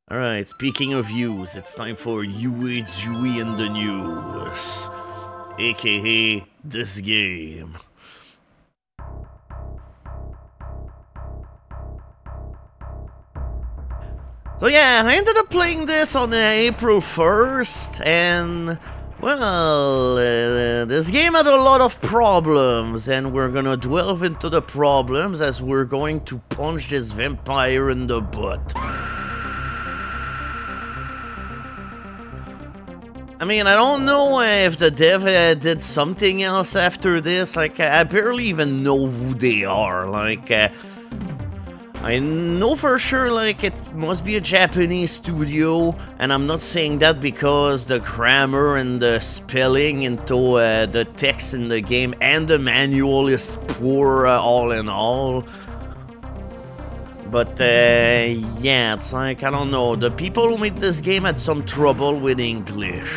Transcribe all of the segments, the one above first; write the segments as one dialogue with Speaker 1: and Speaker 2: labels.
Speaker 1: Alright, speaking of views, it's time for Yui Jui in the News, aka this game. So yeah, I ended up playing this on April 1st, and well, this game had a lot of problems, and we're gonna delve into the problems as we're going to punch this vampire in the butt. I mean, I don't know if the dev did something else after this. Like, I barely even know who they are. Like, I know for sure, like, it must be a Japanese studio, and I'm not saying that because the grammar and the spelling into the text in the game and the manual is poor all in all. But, yeah, it's like, I don't know, the people who made this game had some trouble with English.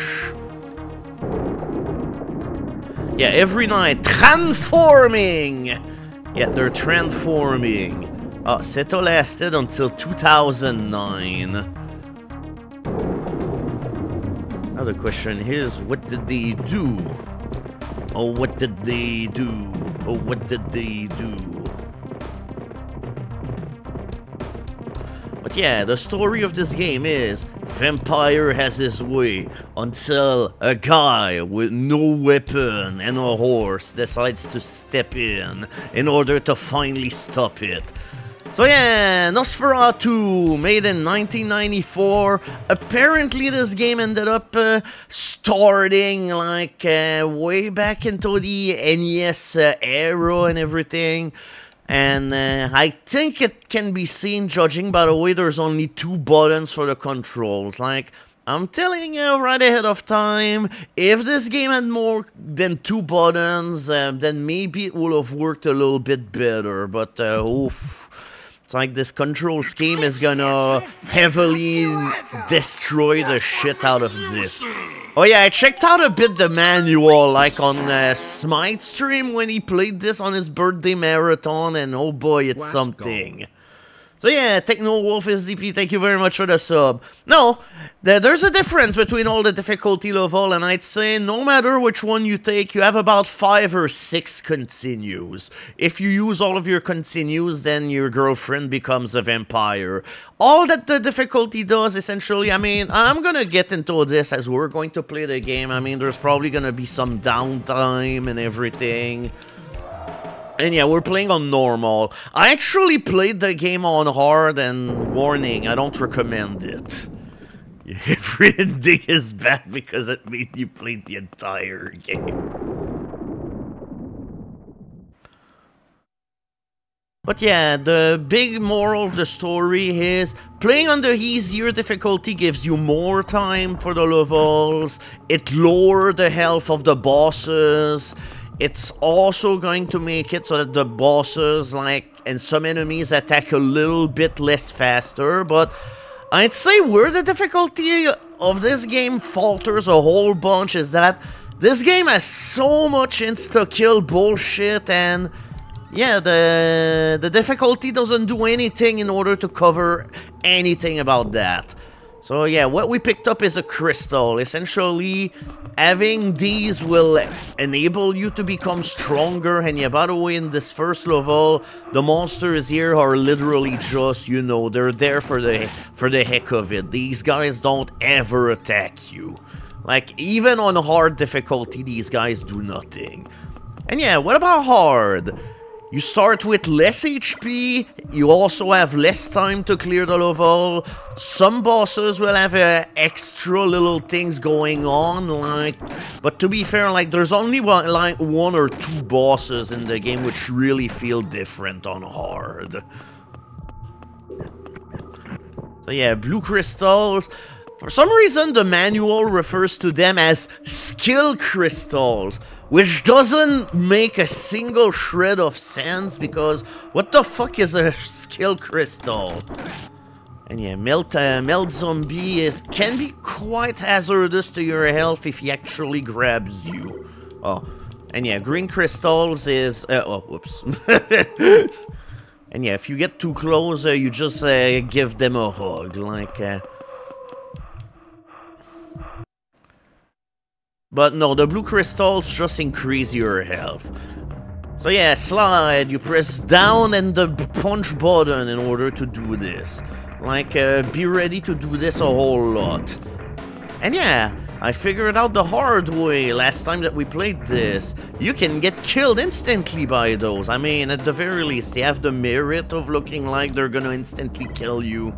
Speaker 1: Yeah, every night, transforming! Yeah, they're transforming. SETA lasted until 2009. Now the question is, what did they do? Oh, what did they do? Oh, what did they do? But yeah, the story of this game is, vampire has his way until a guy with no weapon and a horse decides to step in order to finally stop it. So yeah, Nosferatu, made in 1994. Apparently this game ended up starting like way back into the NES era and everything. And I think it can be seen, judging by the way there's only 2 buttons for the controls. Like, I'm telling you right ahead of time, if this game had more than 2 buttons, then maybe it would have worked a little bit better. But, oof. It's like this control scheme is gonna heavily destroy the shit out of this. Oh yeah, I checked out a bit the manual, like on Smite's stream when he played this on his birthday marathon, and oh boy, it's something. So yeah, Techno Wolf SDP, thank you very much for the sub. No, there's a difference between all the difficulty level, and I'd say no matter which one you take, you have about 5 or 6 continues. If you use all of your continues, then your girlfriend becomes a vampire. All that the difficulty does, essentially, I mean, I'm gonna get into this as we're going to play the game. I mean, there's probably gonna be some downtime and everything. And yeah, we're playing on normal. I actually played the game on hard, and warning, I don't recommend it. Every ending is bad because it made you play the entire game. But yeah, the big moral of the story is playing on the easier difficulty gives you more time for the levels. It lowers the health of the bosses. It's also going to make it so that the bosses, like, and some enemies attack a little bit less faster, but I'd say where the difficulty of this game falters a whole bunch is that this game has so much insta-kill bullshit, and yeah, the difficulty doesn't do anything in order to cover anything about that. So yeah, what we picked up is a crystal. Essentially, having these will enable you to become stronger. And yeah, by the way, in this first level, the monsters here are literally just, you know, they're there for the heck of it. These guys don't ever attack you. Like, even on hard difficulty, these guys do nothing. And yeah, what about hard? You start with less HP, you also have less time to clear the level. Some bosses will have extra little things going on, like, but to be fair, like, there's only like 1 or 2 bosses in the game which really feel different on hard. So yeah, blue crystals. For some reason, the manual refers to them as skill crystals, which doesn't make a single shred of sense, because what the fuck is a skill crystal? And yeah, melt zombie, it can be quite hazardous to your health if he actually grabs you. Oh, and yeah, green crystals is, oh, whoops. And yeah, if you get too close, you just give them a hug, like, But no, the blue crystals just increase your health. So yeah, slide, you press down and the punch button in order to do this. Like, be ready to do this a whole lot. And yeah, I figured out the hard way last time that we played this. You can get killed instantly by those. I mean, at the very least, they have the merit of looking like they're gonna instantly kill you.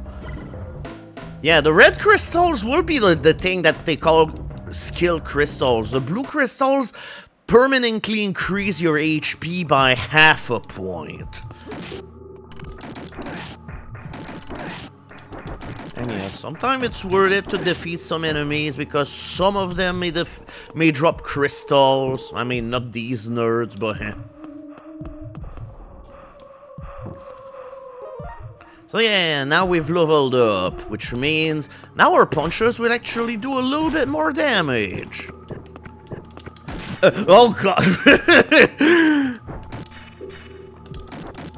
Speaker 1: Yeah, the red crystals will be the thing that they call skill crystals. The blue crystals permanently increase your HP by half a point. And yeah, sometimes it's worth it to defeat some enemies because some of them may drop crystals. I mean, not these nerds, but So yeah, now we've leveled up, which means now our punches will actually do a little bit more damage. Oh god!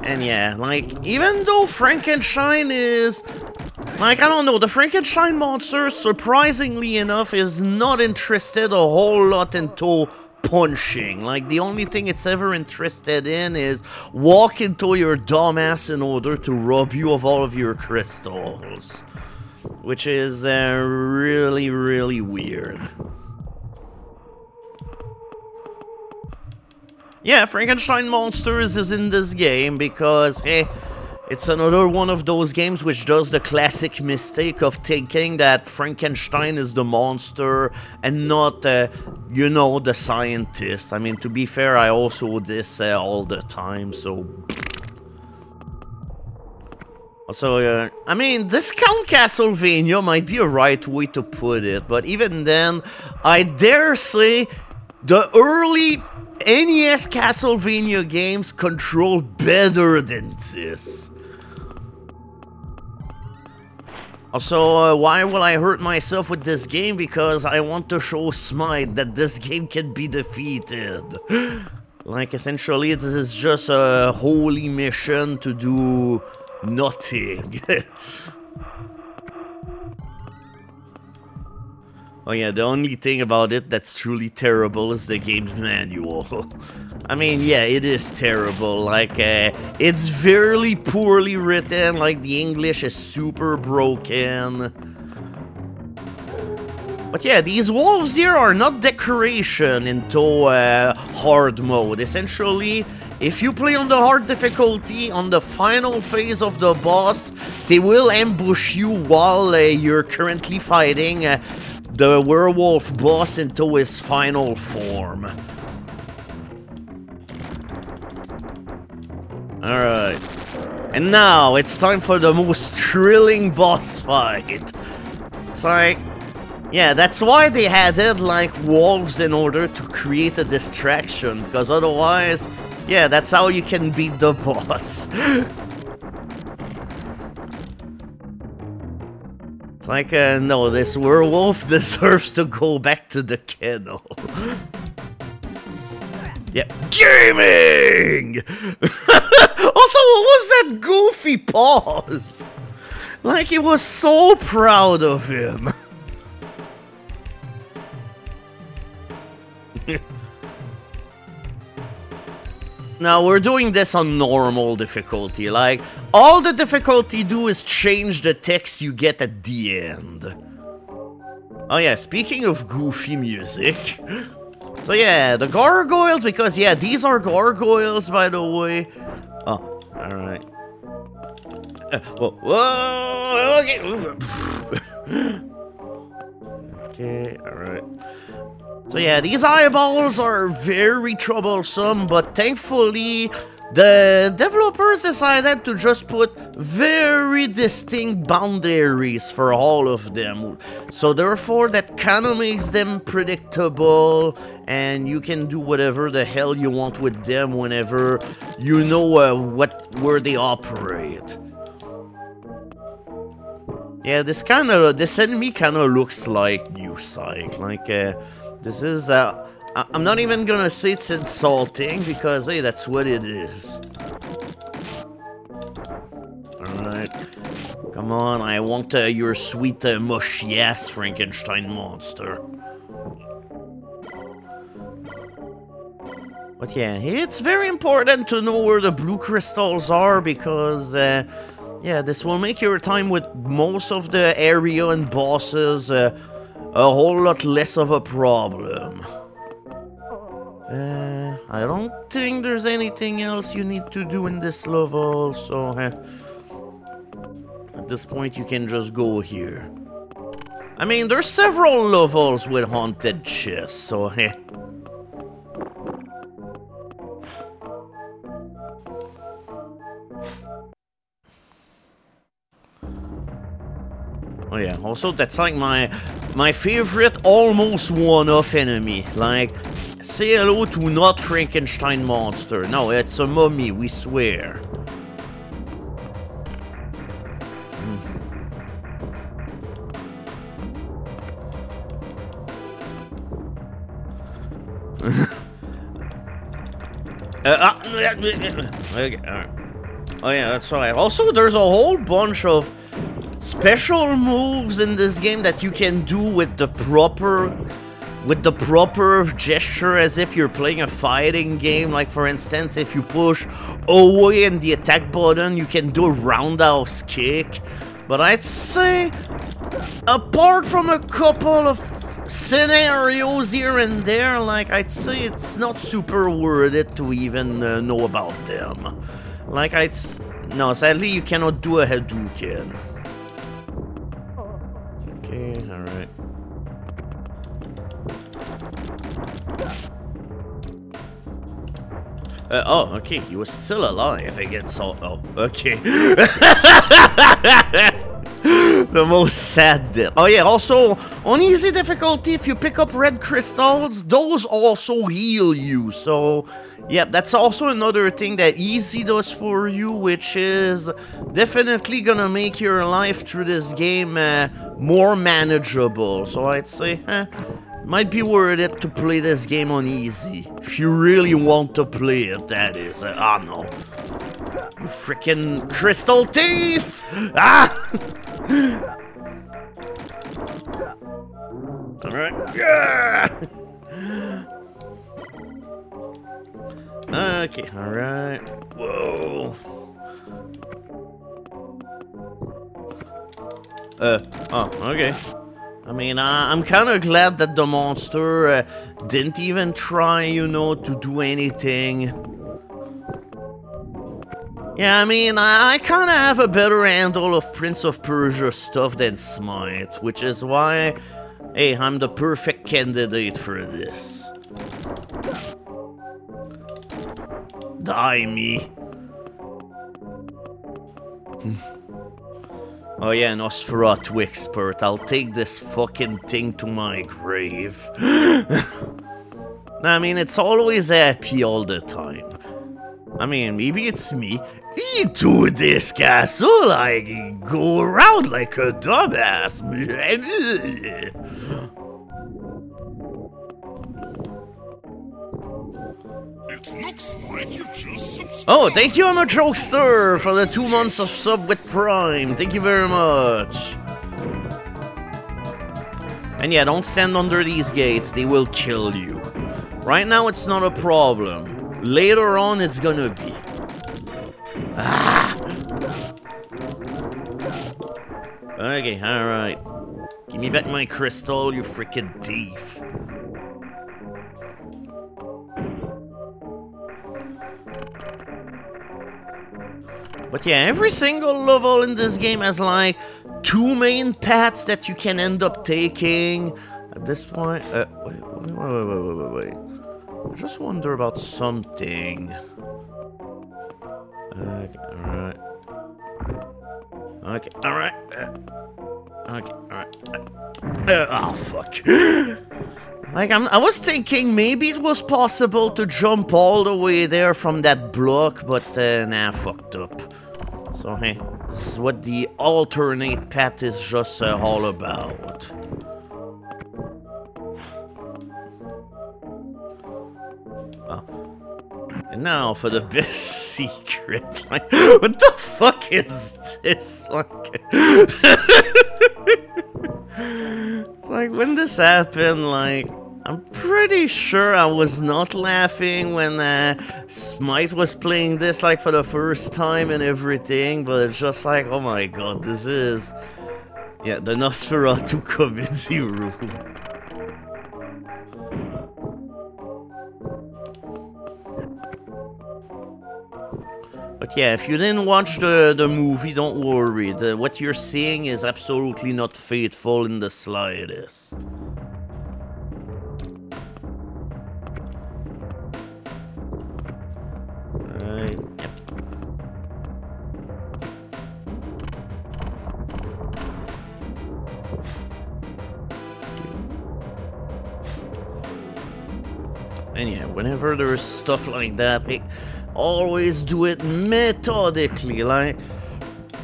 Speaker 1: And yeah, like, even though Frankenstein is... Like, I don't know, the Frankenstein monster, surprisingly enough, is not interested a whole lot into punching. Like, the only thing it's ever interested in is walk into your dumbass in order to rob you of all of your crystals. Which is really, really weird. Yeah, Frankenstein Monsters is in this game because, hey, it's another one of those games which does the classic mistake of thinking that Frankenstein is the monster and not, you know, the scientist. I mean, to be fair, I also do this all the time, so... Also, I mean, Discount Castlevania might be a right way to put it, but even then, I dare say the early NES Castlevania games control better than this. Also, why will I hurt myself with this game? Because I want to show Smite that this game can be defeated. Like, essentially, this is just a holy mission to do nothing. Oh yeah, the only thing about it that's truly terrible is the game's manual. I mean, yeah, it is terrible. Like, it's very poorly written, like the English is super broken. But yeah, these wolves here are not decoration into hard mode. Essentially, if you play on the hard difficulty, on the final phase of the boss, they will ambush you while you're currently fighting the werewolf boss into his final form. Alright. And now, it's time for the most thrilling boss fight. It's like... Yeah, that's why they added, like, wolves in order to create a distraction, because otherwise... Yeah, that's how you can beat the boss. It's like, no, this werewolf deserves to go back to the kennel. Yeah, gaming! Also, what was that goofy pause? Like, he was so proud of him. Now, we're doing this on normal difficulty, like, all the difficulty do is change the text you get at the end. Oh yeah, speaking of goofy music, so yeah, the gargoyles, because yeah, these are gargoyles, by the way. Oh, alright. Whoa, okay. Okay, alright. So yeah, these eyeballs are very troublesome, but thankfully, the developers decided to just put very distinct boundaries for all of them. So therefore, that kind of makes them predictable, and you can do whatever the hell you want with them whenever you know where they operate. Yeah, this enemy kind of looks like New Psych, like, this is, I'm not even gonna say it's insulting, because, hey, that's what it is. Alright. Come on, I want your sweet, mushy-ass Frankenstein monster. But yeah, it's very important to know where the blue crystals are because, yeah, this will make your time with most of the area and bosses a whole lot less of a problem. I don't think there's anything else you need to do in this level, so at this point you can just go here. I mean, there's several levels with haunted chests, so Oh yeah, also that's like my favorite almost one-off enemy. Like, say hello to not Frankenstein monster. No, it's a mummy, we swear. Okay, alright. Oh yeah, that's right. Also, there's a whole bunch of special moves in this game that you can do with the proper gesture, as if you're playing a fighting game. Like, for instance, if you push away in the attack button, you can do a roundhouse kick. But I'd say, apart from a couple of scenarios here and there, like, I'd say it's not super worth it to even know about them. Like, no, sadly you cannot do a Hadouken. Okay, alright. Oh, okay, he was still alive, I guess. Oh, okay. The most sad death. Oh yeah, also, on easy difficulty, if you pick up red crystals, those also heal you, so... yeah, that's also another thing that easy does for you, which is definitely gonna make your life through this game more manageable. So I'd say, might be worth it to play this game on easy. If you really want to play it, that is. Ah, no. You freaking crystal thief! Ah! Alright. Yeah! Okay, alright. Whoa. Oh, okay. I mean, I'm kind of glad that the monster didn't even try, you know, to do anything. Yeah, I mean, I kind of have a better handle of Prince of Persia stuff than Smite, which is why, hey, I'm the perfect candidate for this. Die me. Oh yeah, Nosferatu expert. I'll take this fucking thing to my grave. I mean, it's always happy all the time. I mean, maybe it's me. Into this castle, I go around like a dumbass.
Speaker 2: It looks like you just subscribed.
Speaker 1: Oh, thank you, I'm a jokester, for the 2 months of sub with Prime. Thank you very much. And yeah, don't stand under these gates, they will kill you. Right now, it's not a problem. Later on, it's gonna be. Ah! Okay, alright. Give me back my crystal, you freaking thief. But yeah, every single level in this game has like 2 main paths that you can end up taking. At this point, wait. I just wonder about something. Okay, alright. Okay, alright. Okay, alright. Oh, fuck. Like, I was thinking maybe it was possible to jump all the way there from that block, but nah, fucked up. So, hey, this is what the alternate path is just all about. And now for the best secret. Like, what the fuck is this? Like, it's like, when this happened, like, I'm pretty sure I was not laughing when Smite was playing this like for the first time and everything, but it's just like, oh my god, this is... Yeah, the Nosferatu comedy room. But yeah, if you didn't watch the movie, don't worry. What you're seeing is absolutely not faithful in the slightest. Yep. And yeah, whenever there's stuff like that, always do it methodically. Like,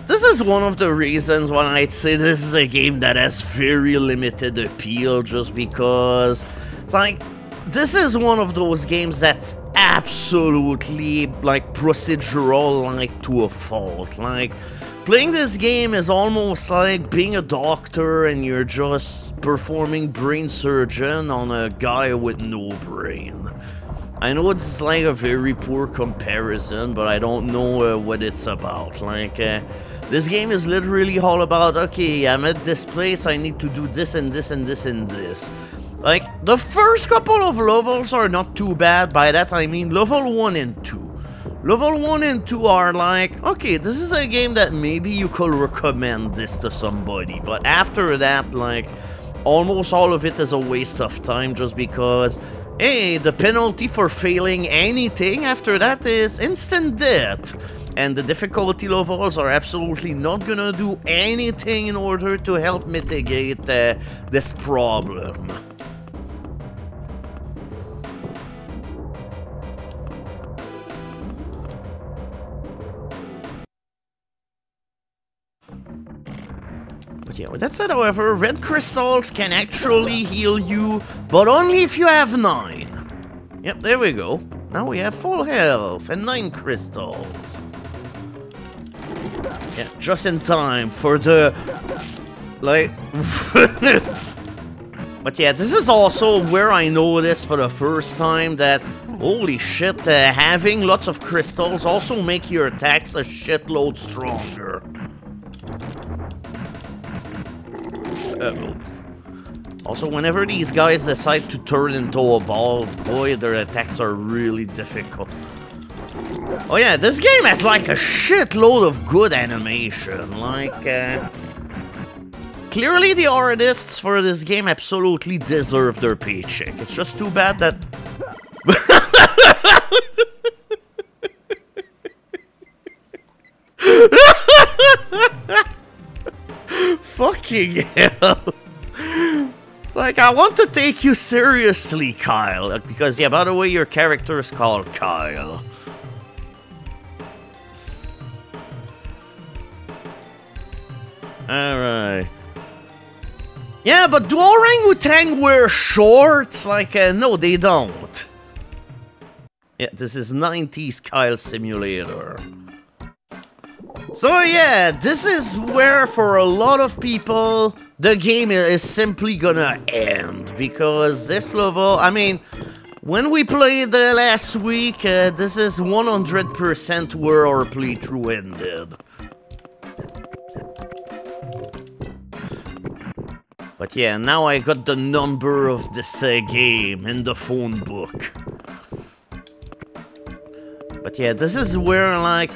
Speaker 1: this is one of the reasons why I'd say this is a game that has very limited appeal, just because it's like, this is one of those games that's absolutely like procedural, like to a fault. Like, playing this game is almost like being a doctor and you're just performing brain surgeon on a guy with no brain. I know it's like a very poor comparison, but I don't know what it's about. Like, this game is literally all about, okay, I'm at this place, I need to do this and this and this and this. Like, the first couple of levels are not too bad. By that I mean level 1 and 2. Level 1 and 2 are like, okay, this is a game that maybe you could recommend this to somebody. But after that, like, almost all of it is a waste of time just because, hey, the penalty for failing anything after that is instant death. And the difficulty levels are absolutely not gonna do anything in order to help mitigate this problem. But yeah, with that said, however, red crystals can actually heal you, but only if you have 9. Yep, there we go. Now we have full health and 9 crystals. Yeah, just in time for the... like... But yeah, this is also where I noticed for the first time that, holy shit, having lots of crystals also make your attacks a shitload stronger. Uh-oh. Also, whenever these guys decide to turn into a ball, boy, their attacks are really difficult. Oh yeah, this game has like a shitload of good animation. Like, clearly the artists for this game absolutely deserve their paycheck. It's just too bad that... Fucking hell. It's like, I want to take you seriously, Kyle. Because, yeah, by the way, your character is called Kyle. Alright. Yeah, but do orangutan wear shorts? Like, no, they don't. Yeah, this is 90s Kyle Simulator. So yeah, this is where for a lot of people the game is simply gonna end, because this level, I mean, when we played last week, this is 100% where our playthrough ended. But yeah, now I got the number of this game in the phone book. But yeah, this is where, like,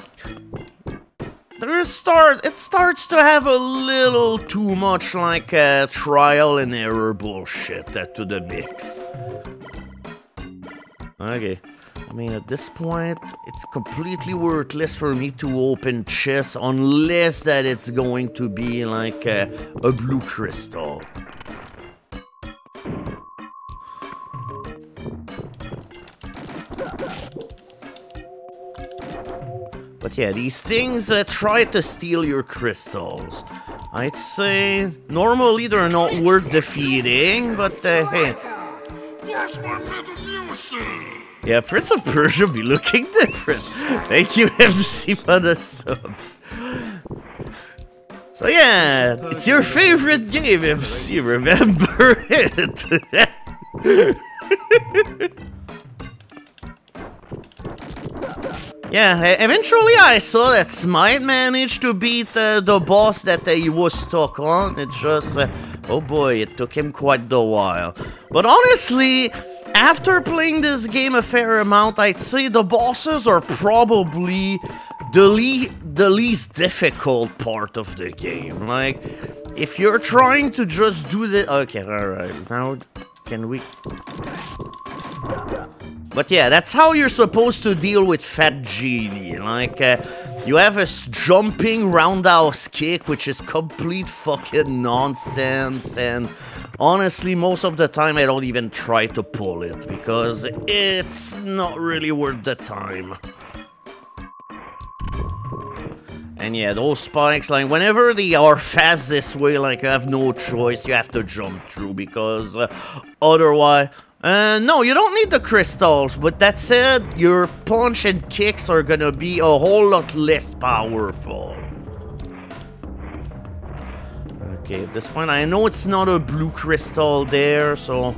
Speaker 1: it starts to have a little too much, like, trial and error bullshit to the mix. Okay. I mean, at this point, it's completely worthless for me to open chess unless that it's going to be, like, a blue crystal. But yeah, these things try to steal your crystals. I'd say normally they're not worth defeating, but hey.
Speaker 2: Where's my Metamucil?
Speaker 1: Yeah, Prince of Persia be looking different. Thank you, MC, for the sub. So yeah, it's your favorite game, MC, remember it. Yeah, eventually I saw that Smite managed to beat the boss that he was stuck on. It just, oh boy, it took him quite a while. But honestly, after playing this game a fair amount, I'd say the bosses are probably the least difficult part of the game. Like, if you're trying to just do the... Okay, alright, now can we... But yeah, that's how you're supposed to deal with Fat Genie. Like, you have a jumping roundhouse kick, which is complete fucking nonsense, and honestly, most of the time I don't even try to pull it, because it's not really worth the time. And yeah, those spikes, like, whenever they are fast this way, like, you have no choice, you have to jump through, because otherwise... no, you don't need the crystals, but that said, your punch and kicks are gonna be a whole lot less powerful. Okay, at this point, I know it's not a blue crystal there, so,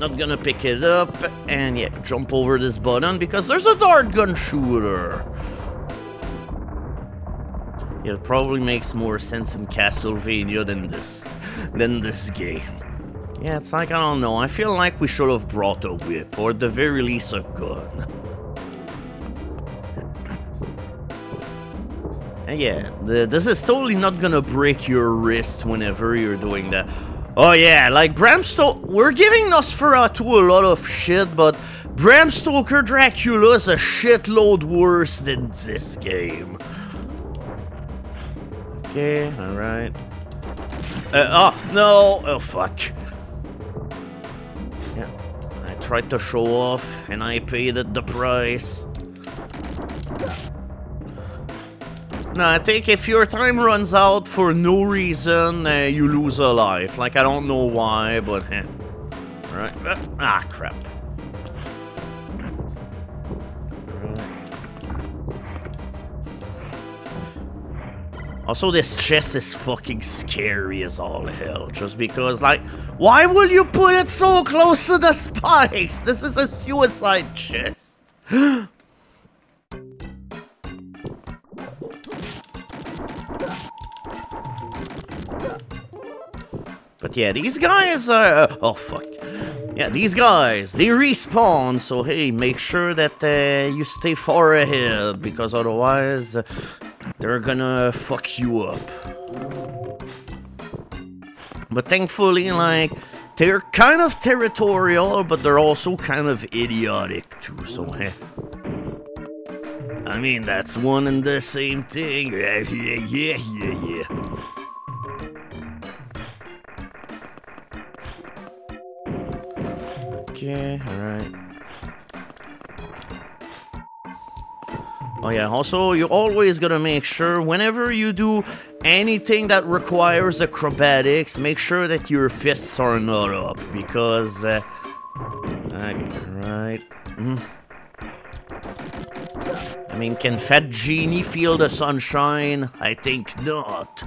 Speaker 1: not gonna pick it up, and yeah, jump over this button, because there's a dart gun shooter. It probably makes more sense in Castlevania than this game. Yeah, it's like, I don't know, I feel like we should have brought a whip, or at the very least a gun. And yeah, this is totally not gonna break your wrist whenever you're doing that. Oh yeah, like Bram Stoker, we're giving Nosferatu a lot of shit, but Bram Stoker Dracula is a shitload worse than this game. Okay, alright. Oh, no, oh fuck. Yeah, I tried to show off, and I paid it the price. No, I think if your time runs out for no reason, you lose a life. Like, I don't know why, but Alright, ah, crap. Also, this chest is fucking scary as all hell, just because, like, why will you put it so close to the spikes? This is a suicide chest. But yeah, these guys are... oh, fuck. Yeah, these guys, they respawn, so hey, make sure that you stay far ahead, because otherwise... they're gonna fuck you up. But thankfully, like, they're kind of territorial, but they're also kind of idiotic too, so I mean, that's one and the same thing. Yeah. Okay, alright. Oh yeah, also, you always gotta make sure, whenever you do anything that requires acrobatics, make sure that your fists are not up, because, right. I mean, can Fat Genie feel the sunshine? I think not.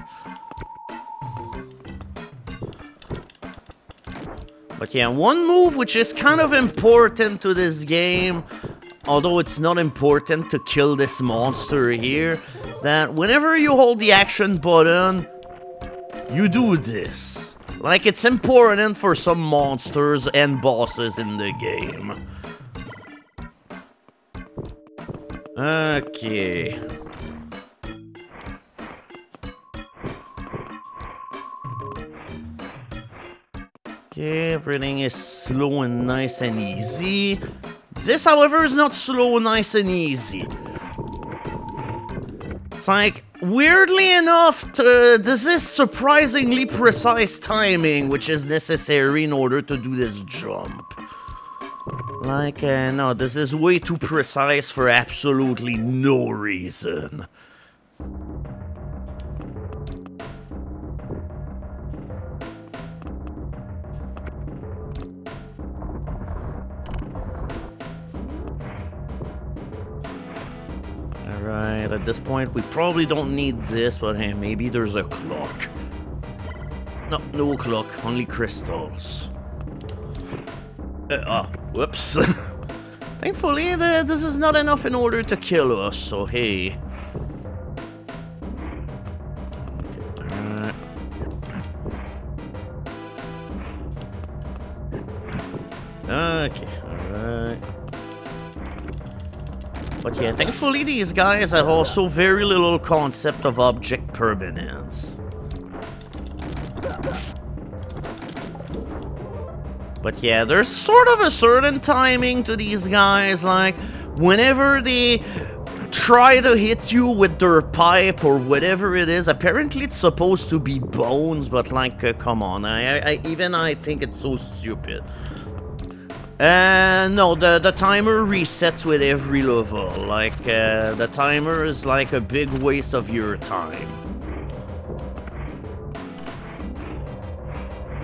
Speaker 1: But yeah, one move which is kind of important to this game, although it's not important to kill this monster here, that whenever you hold the action button, you do this. Like, it's important for some monsters and bosses in the game. Okay. Okay, everything is slow and nice and easy. This, however, is not slow, nice, and easy. It's like, weirdly enough, this is surprisingly precise timing, which is necessary in order to do this jump. Like, no, this is way too precise for absolutely no reason. Alright, at this point, we probably don't need this, but hey, maybe there's a clock. No clock, only crystals. Whoops. Thankfully, this is not enough in order to kill us, so hey. Okay, alright. But yeah, thankfully these guys have also very little concept of object permanence. But yeah, there's sort of a certain timing to these guys, like, whenever they try to hit you with their pipe or whatever it is, apparently it's supposed to be bones, but like, come on, I think it's so stupid. No, the timer resets with every level, like, the timer is like a big waste of your time.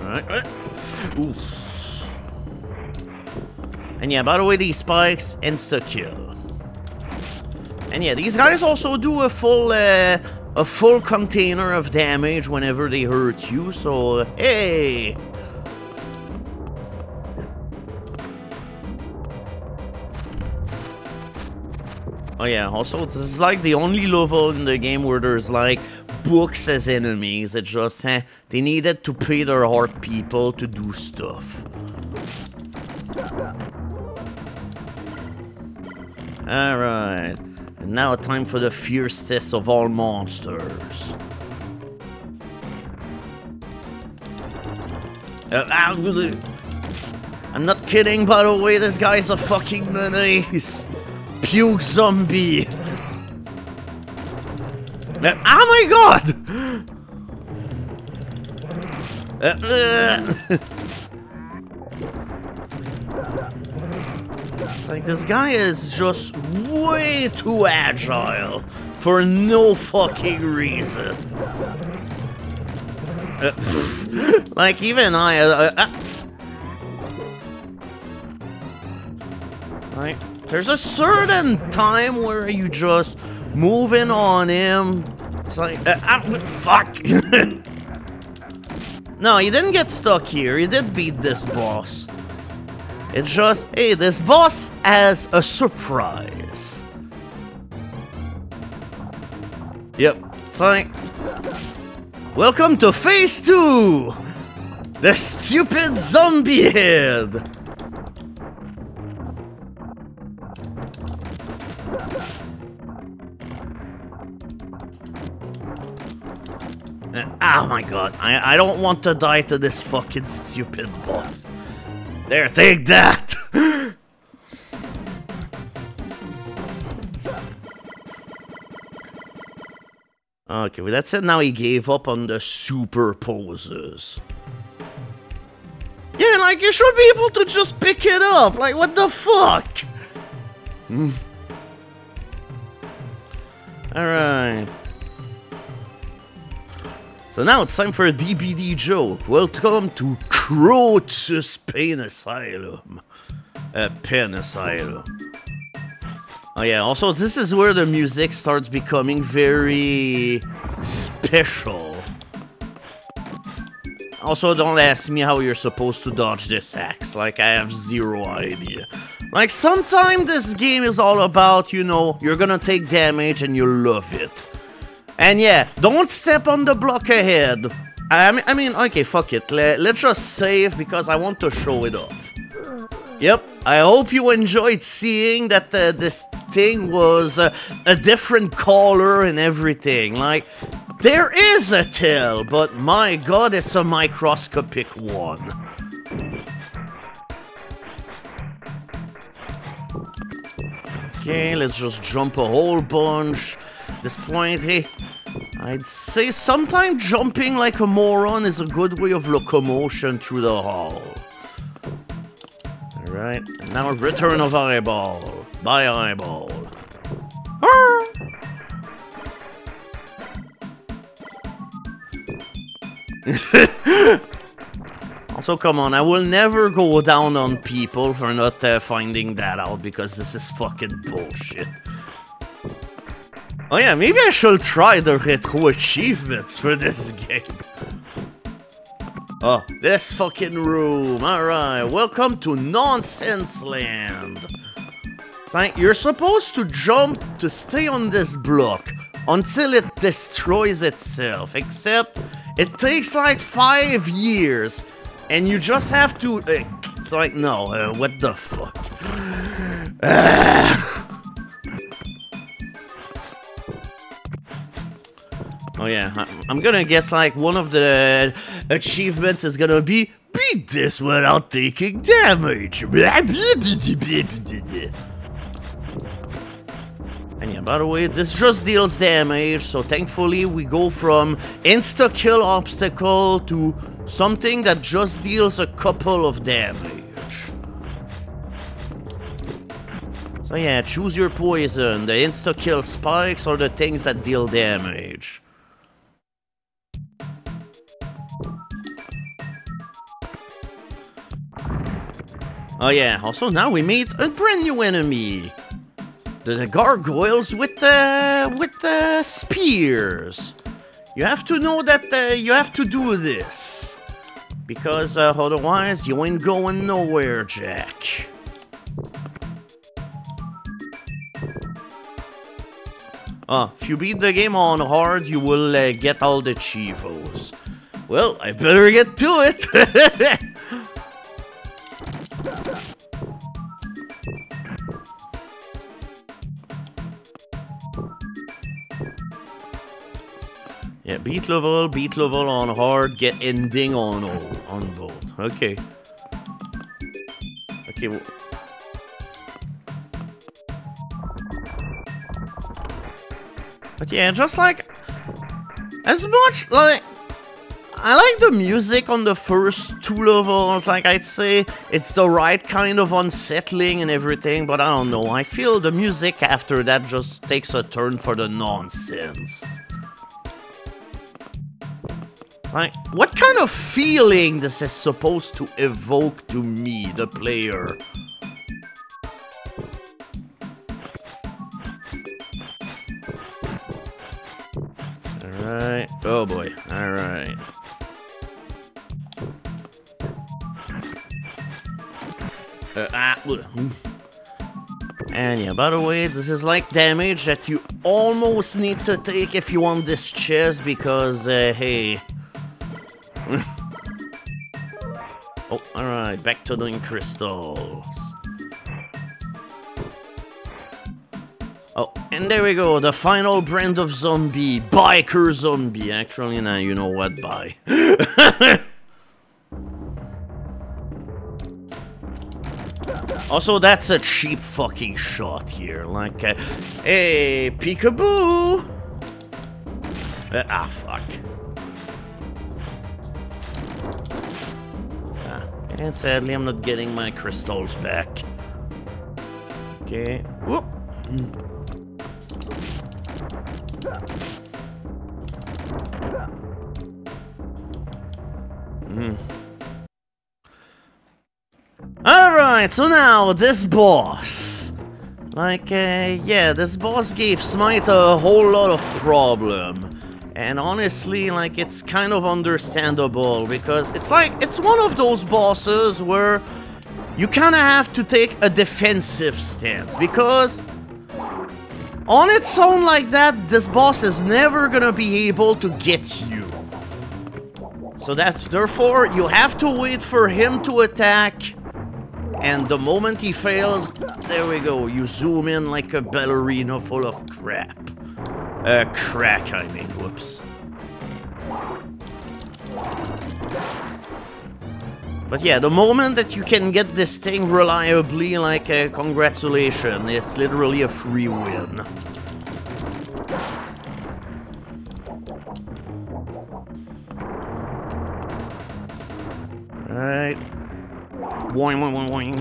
Speaker 1: Alright, oof. And yeah, by the way, these spikes, insta-kill. And yeah, these guys also do a full container of damage whenever they hurt you, so, hey! Oh yeah, also, this is like the only level in the game where there's like books as enemies. It's just, they needed to pay their hard people to do stuff. Alright, and now time for the fiercest of all monsters. I'm not kidding, by the way, this guy's a fucking menace. Puke zombie. Oh my god! It's like this guy is just way too agile for no fucking reason. Like even like, there's a certain time where you just move in on him. It's like, fuck. No, he didn't get stuck here. He did beat this boss. It's just, hey, this boss has a surprise. Yep, it's like, welcome to phase 2! The stupid zombie head! Oh my god, I don't want to die to this fucking stupid boss. There, take that! Okay, well that's it. Now he gave up on the super poses. Yeah, like, you should be able to just pick it up. Like, what the fuck? Alright. So now it's time for a DBD joke. Welcome to Crotus Pain Asylum. Pen Asylum. Oh yeah, also this is where the music starts becoming very special. Also, don't ask me how you're supposed to dodge this axe. Like, I have zero idea. Like, sometimes this game is all about, you know, you're gonna take damage and you love it. And yeah, don't step on the block ahead. I mean, okay, fuck it. Let's just save because I want to show it off. Yep, I hope you enjoyed seeing that this thing was a different color and everything. Like, there is a tail, but my god, it's a microscopic one. Okay, let's just jump a whole bunch. At this point, hey, I'd say sometimes jumping like a moron is a good way of locomotion through the hall. Alright, and now return of eyeball. Bye, eyeball. Also, come on, I will never go down on people for not finding that out because this is fucking bullshit. Oh yeah, maybe I should try the retro achievements for this game. Oh, this fucking room. Alright, welcome to Nonsense Land. It's like you're supposed to jump to stay on this block until it destroys itself, except it takes like 5 years, and you just have to, it's like, no, what the fuck? Oh yeah, I'm gonna guess like one of the achievements is gonna be beat this without taking damage. And yeah, by the way, this just deals damage, so thankfully we go from insta-kill obstacle to something that just deals a couple of damage. So yeah, choose your poison, the insta-kill spikes or the things that deal damage. Oh yeah, also now we meet a brand new enemy. The gargoyles with the spears. You have to know that you have to do this, because otherwise you ain't going nowhere, Jack. If you beat the game on hard, you will get all the Chivos. Well, I better get to it. Yeah, beat level on hard, get ending on both. Okay. Okay. But yeah, just like as much like I like the music on the first 2 levels, like I'd say it's the right kind of unsettling and everything, but I don't know, I feel the music after that just takes a turn for the nonsense. Like, what kind of feeling this is supposed to evoke to me, the player? Alright, oh boy, alright. And yeah, by the way, this is like damage that you almost need to take if you want this chest, because, hey... Oh, alright, back to doing crystals. Oh, and there we go, the final brand of zombie, biker zombie. Actually, now you know what, bye. Also, that's a cheap fucking shot here, like, hey, peekaboo! Fuck. And sadly, I'm not getting my crystals back. Okay. Whoop. Alright, so now this boss. Like, yeah, this boss gave Smite a whole lot of problem. And honestly, like, it's kind of understandable, because it's like, it's one of those bosses where you kind of have to take a defensive stance, because on its own like that, this boss is never gonna be able to get you. So that's, therefore, you have to wait for him to attack, and the moment he fails, there we go, you zoom in like a ballerina full of crap. Crack, I mean, whoops. But yeah, the moment that you can get this thing reliably, like, congratulations, it's literally a free win. Alright. Boing, boing, boing, boing.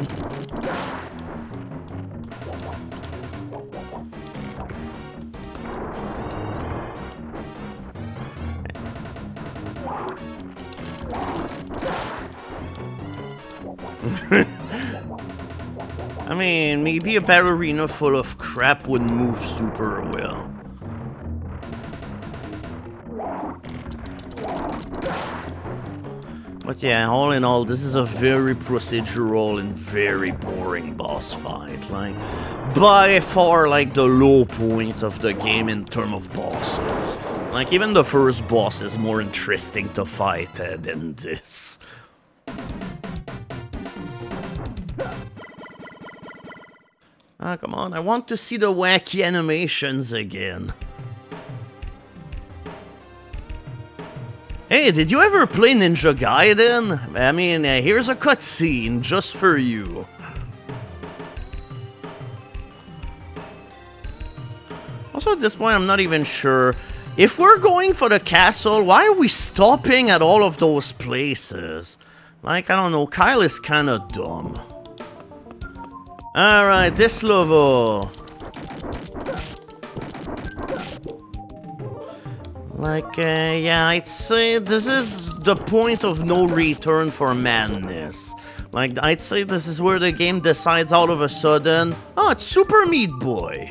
Speaker 1: I mean, maybe a ballerina full of crap would move super well. But yeah, all in all, this is a very procedural and very boring boss fight. Like, by far, like, the low point of the game in terms of bosses. Like, even the first boss is more interesting to fight than this. Ah, come on, I want to see the wacky animations again. Hey, did you ever play Ninja Gaiden? I mean, here's a cutscene just for you. Also, at this point, I'm not even sure. If we're going for the castle, why are we stopping at all of those places? Like, I don't know, Kyle is kind of dumb. Alright, this level. Like, yeah, I'd say this is the point of no return for madness. Like, I'd say this is where the game decides all of a sudden, oh, it's Super Meat Boy.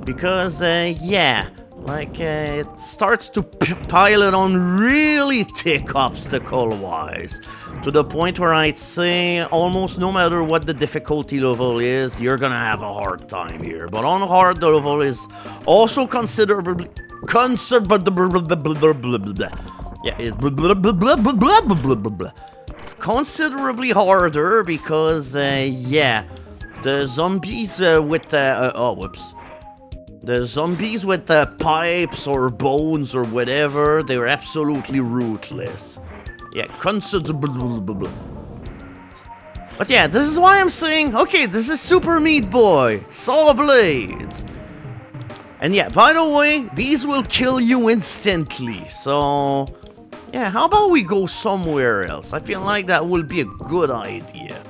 Speaker 1: Because, yeah, like, it starts to pile it on really thick obstacle-wise. To the point where I'd say almost no matter what the difficulty level is, you're gonna have a hard time here. But on hard, the level is also considerably... Yeah, it's considerably harder because, yeah, the zombies with, oh, whoops. The zombies with pipes or bones or whatever, they're absolutely ruthless. Yeah, considerably. But yeah, this is why I'm saying, okay, this is Super Meat Boy, Saw Blades. And yeah, by the way, these will kill you instantly, so... Yeah, how about we go somewhere else? I feel like that will be a good idea.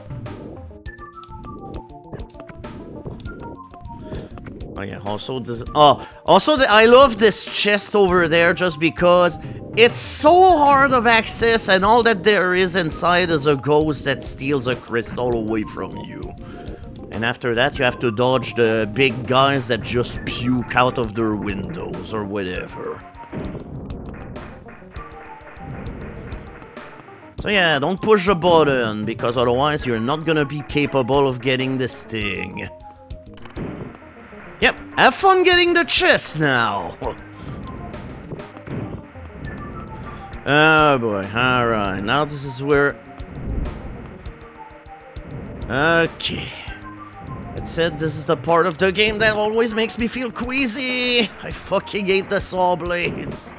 Speaker 1: Oh yeah, also this... Oh, also I love this chest over there just because it's so hard of access and all that there is inside is a ghost that steals a crystal away from you. And after that, you have to dodge the big guys that just puke out of their windows or whatever. So yeah, don't push the button, because otherwise you're not gonna be capable of getting this thing. Yep, have fun getting the chest now! Oh boy, alright, now this is where... Okay. It said this is the part of the game that always makes me feel queasy. I fucking hate the saw blades.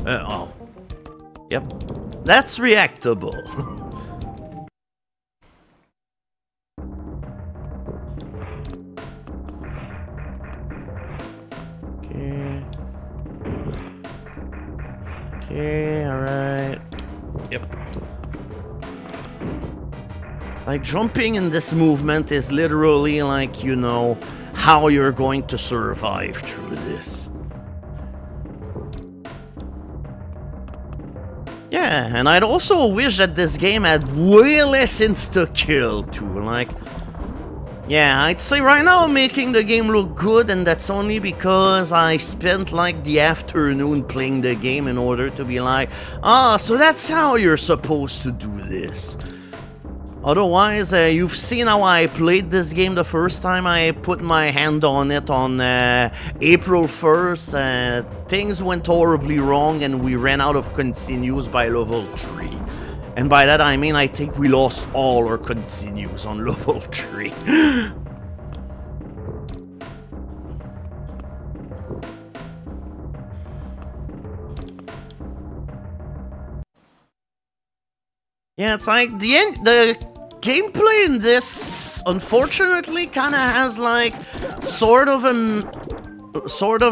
Speaker 1: Oh. Yep. That's reactable. Okay. Okay, alright. Yep. Like, jumping in this movement is literally like, you know, how you're going to survive through this. Yeah, and I'd also wish that this game had way less insta-kill too, like... Yeah, I'd say right now I'm making the game look good, and that's only because I spent like the afternoon playing the game in order to be like, ah, so that's how you're supposed to do this. Otherwise, you've seen how I played this game the first time I put my hand on it on April 1st. Things went horribly wrong and we ran out of continues by level 3. And by that I mean I think we lost all our continues on level 3. Yeah, it's like the gameplay in this, unfortunately, kind of has like sort of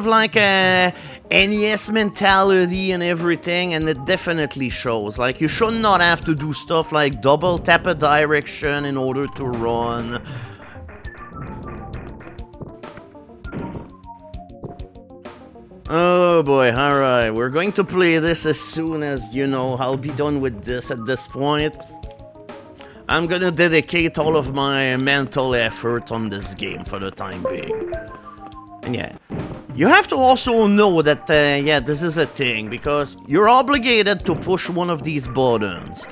Speaker 1: like a NES mentality and everything, and it definitely shows. Like, you should not have to do stuff like double tap a direction in order to run. Oh boy, alright, we're going to play this as soon as, you know, I'll be done with this at this point. I'm gonna dedicate all of my mental effort on this game for the time being. And yeah, you have to also know that, yeah, this is a thing, because you're obligated to push one of these buttons.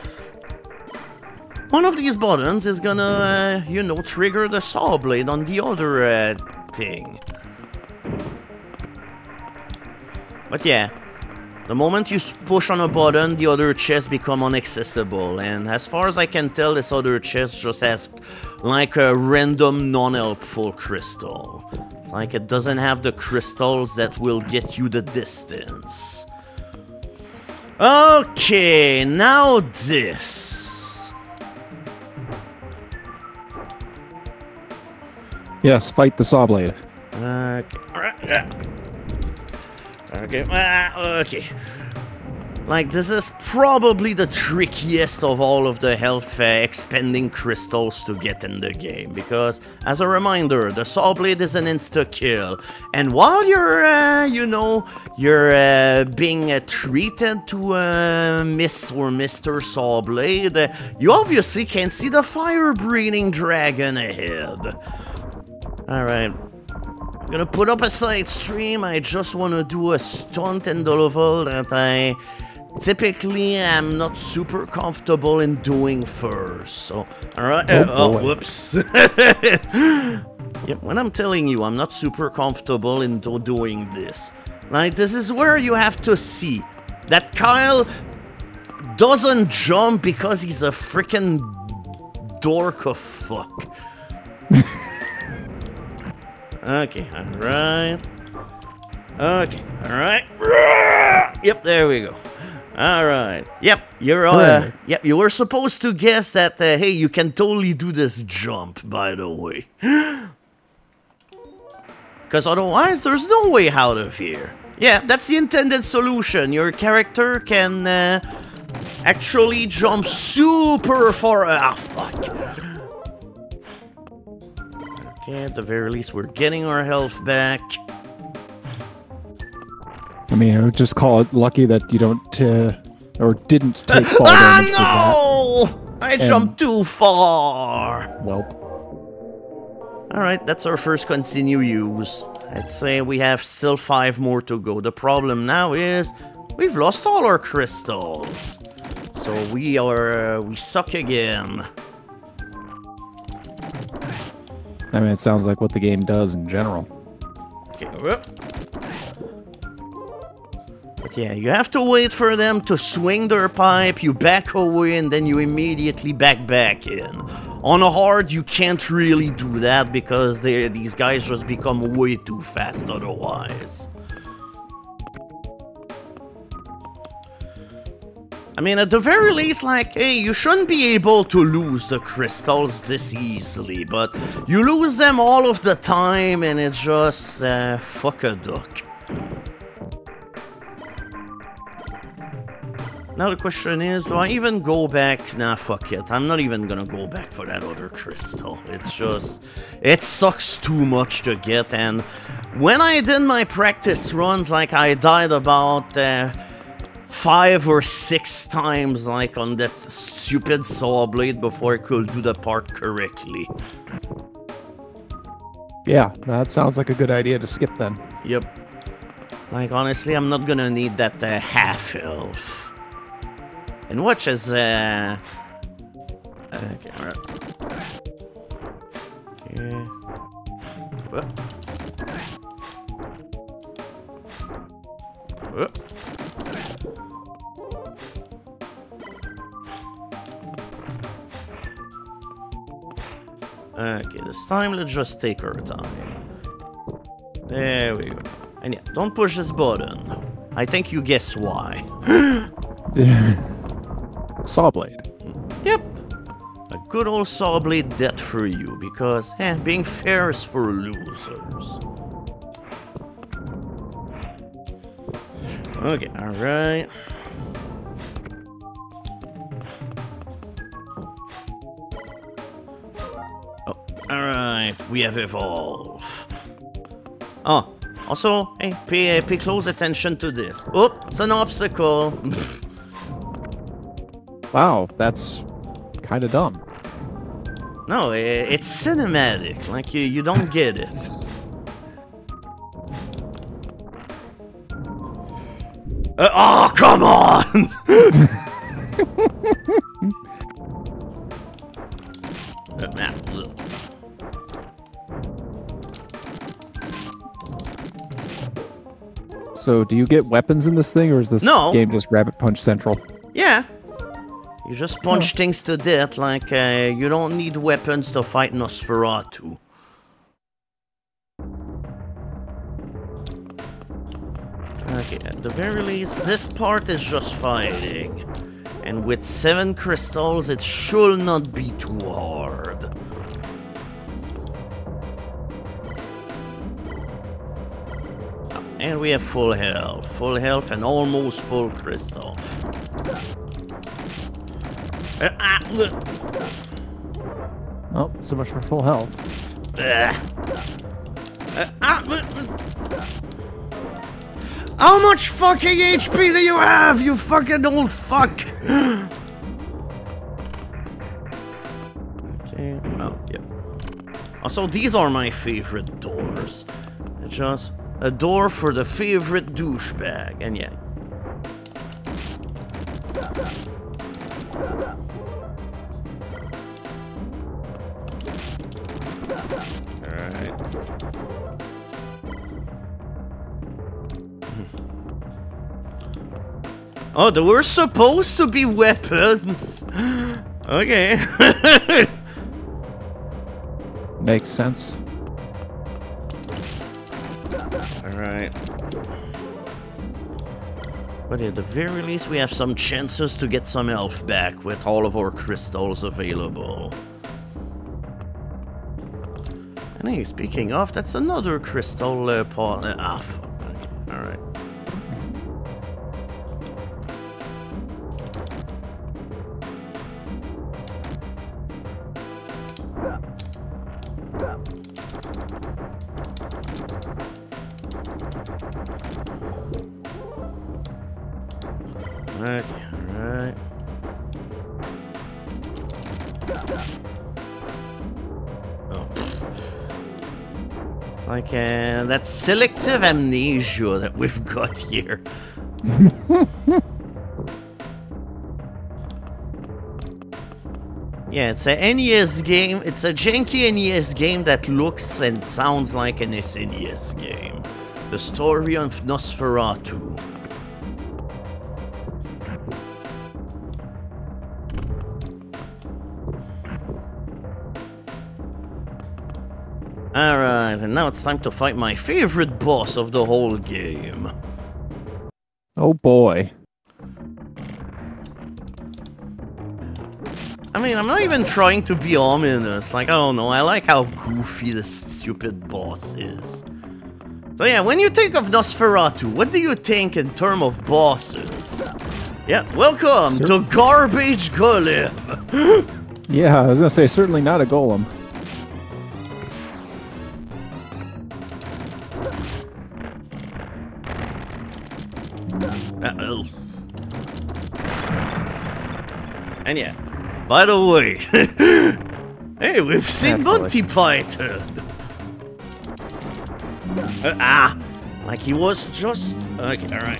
Speaker 1: One of these buttons is gonna, you know, trigger the saw blade on the other thing. But yeah, the moment you push on a button, the other chest become inaccessible. And as far as I can tell, this other chest just has like a random non-helpful crystal. It's like it doesn't have the crystals that will get you the distance. Okay, now this.
Speaker 3: Yes, fight the saw blade.
Speaker 1: Okay, alright. Okay, okay. Like, this is probably the trickiest of all of the health expending crystals to get in the game, because, as a reminder, the saw blade is an insta-kill, and while you're, you know, you're being treated to Miss or Mr. Saw Blade, you obviously can't see the fire-breathing dragon ahead. Alright. I'm gonna put up a side stream. I just want to do a stunt in the level that I typically am not super comfortable in doing first. So, alright. Oh, whoops. Yep, when I'm telling you I'm not super comfortable in doing this. Like, this is where you have to see that Kyle doesn't jump because he's a freaking dork of fuck. Okay, alright. Okay, alright. Yep, there we go. Alright. Yep, you're yep, you were supposed to guess that hey, you can totally do this jump, by the way. Cause otherwise there's no way out of here. Yeah, that's the intended solution. Your character can actually jump super far. Ah, fuck. Okay, at the very least, we're getting our health back.
Speaker 3: I mean, I would just call it lucky that you don't, or didn't take fall damage.
Speaker 1: Ah, no! I jumped too far!
Speaker 3: Welp.
Speaker 1: Alright, that's our first continue use. I'd say we have still 5 more to go. The problem now is, we've lost all our crystals. So we suck again.
Speaker 3: I mean, it sounds like what the game does in general.
Speaker 1: Okay, but yeah, you have to wait for them to swing their pipe, you back away, and then you immediately back in. On a hard, you can't really do that because these guys just become way too fast otherwise. I mean, at the very least, like, hey, you shouldn't be able to lose the crystals this easily, but you lose them all of the time, and it's just, fuck a duck. Now the question is, do I even go back? Nah, fuck it. I'm not even gonna go back for that other crystal. It's just, it sucks too much to get, and when I did my practice runs, like, I died about, 5 or 6 times, like, on this stupid saw blade before I could do the part correctly.
Speaker 3: Yeah, that sounds like a good idea to skip then.
Speaker 1: Yep. Like, honestly, I'm not gonna need that half health. And watch as, okay, alright. Okay. Whoop. Whoop. Okay, this time let's just take our time. There we go. And yeah, don't push this button. I think you guess why.
Speaker 3: Saw blade.
Speaker 1: Yep. A good old saw blade death for you, because, being fair is for losers. Okay, alright. Alright, we have evolved. Oh, also, hey, pay close attention to this. Oh, it's an obstacle.
Speaker 3: Wow, that's kind of dumb.
Speaker 1: No, it's cinematic. Like, you don't get it. Oh, come on!
Speaker 3: So, do you get weapons in this thing, or is this game just Rabbit Punch Central?
Speaker 1: Yeah. You just punch things to death, like, you don't need weapons to fight Nosferatu. Okay, at the very least, this part is just fighting. And with 7 crystals, it should not be too hard. And we have full health and almost full crystal.
Speaker 3: Oh, so much for full health.
Speaker 1: How much fucking HP do you have, you fucking old fuck? Okay, oh, yep. Also, these are my favorite doors. Just a door for the favorite douchebag, and yeah. Alright. Oh, there were supposed to be weapons. Okay.
Speaker 3: Makes sense.
Speaker 1: Alright. But at the very least, we have some chances to get some health back with all of our crystals available. And hey, speaking of, that's another crystal pot. Fuck. Okay, alright. Okay, alright. Oh. It's like that selective amnesia that we've got here. Yeah, it's a NES game. It's a janky NES game that looks and sounds like an SNES game. The story of Nosferatu. Alright, and now it's time to fight my favorite boss of the whole game.
Speaker 3: Oh boy.
Speaker 1: I mean, I'm not even trying to be ominous. Like, I don't know, I like how goofy this stupid boss is. So yeah, when you think of Nosferatu, what do you think in terms of bosses? Yeah, welcome to Garbage Golem.
Speaker 3: Yeah, I was gonna say, certainly not a golem.
Speaker 1: Uh-oh. And yeah, by the way, hey, we've seen Monty Python. Like he was just... Okay, alright.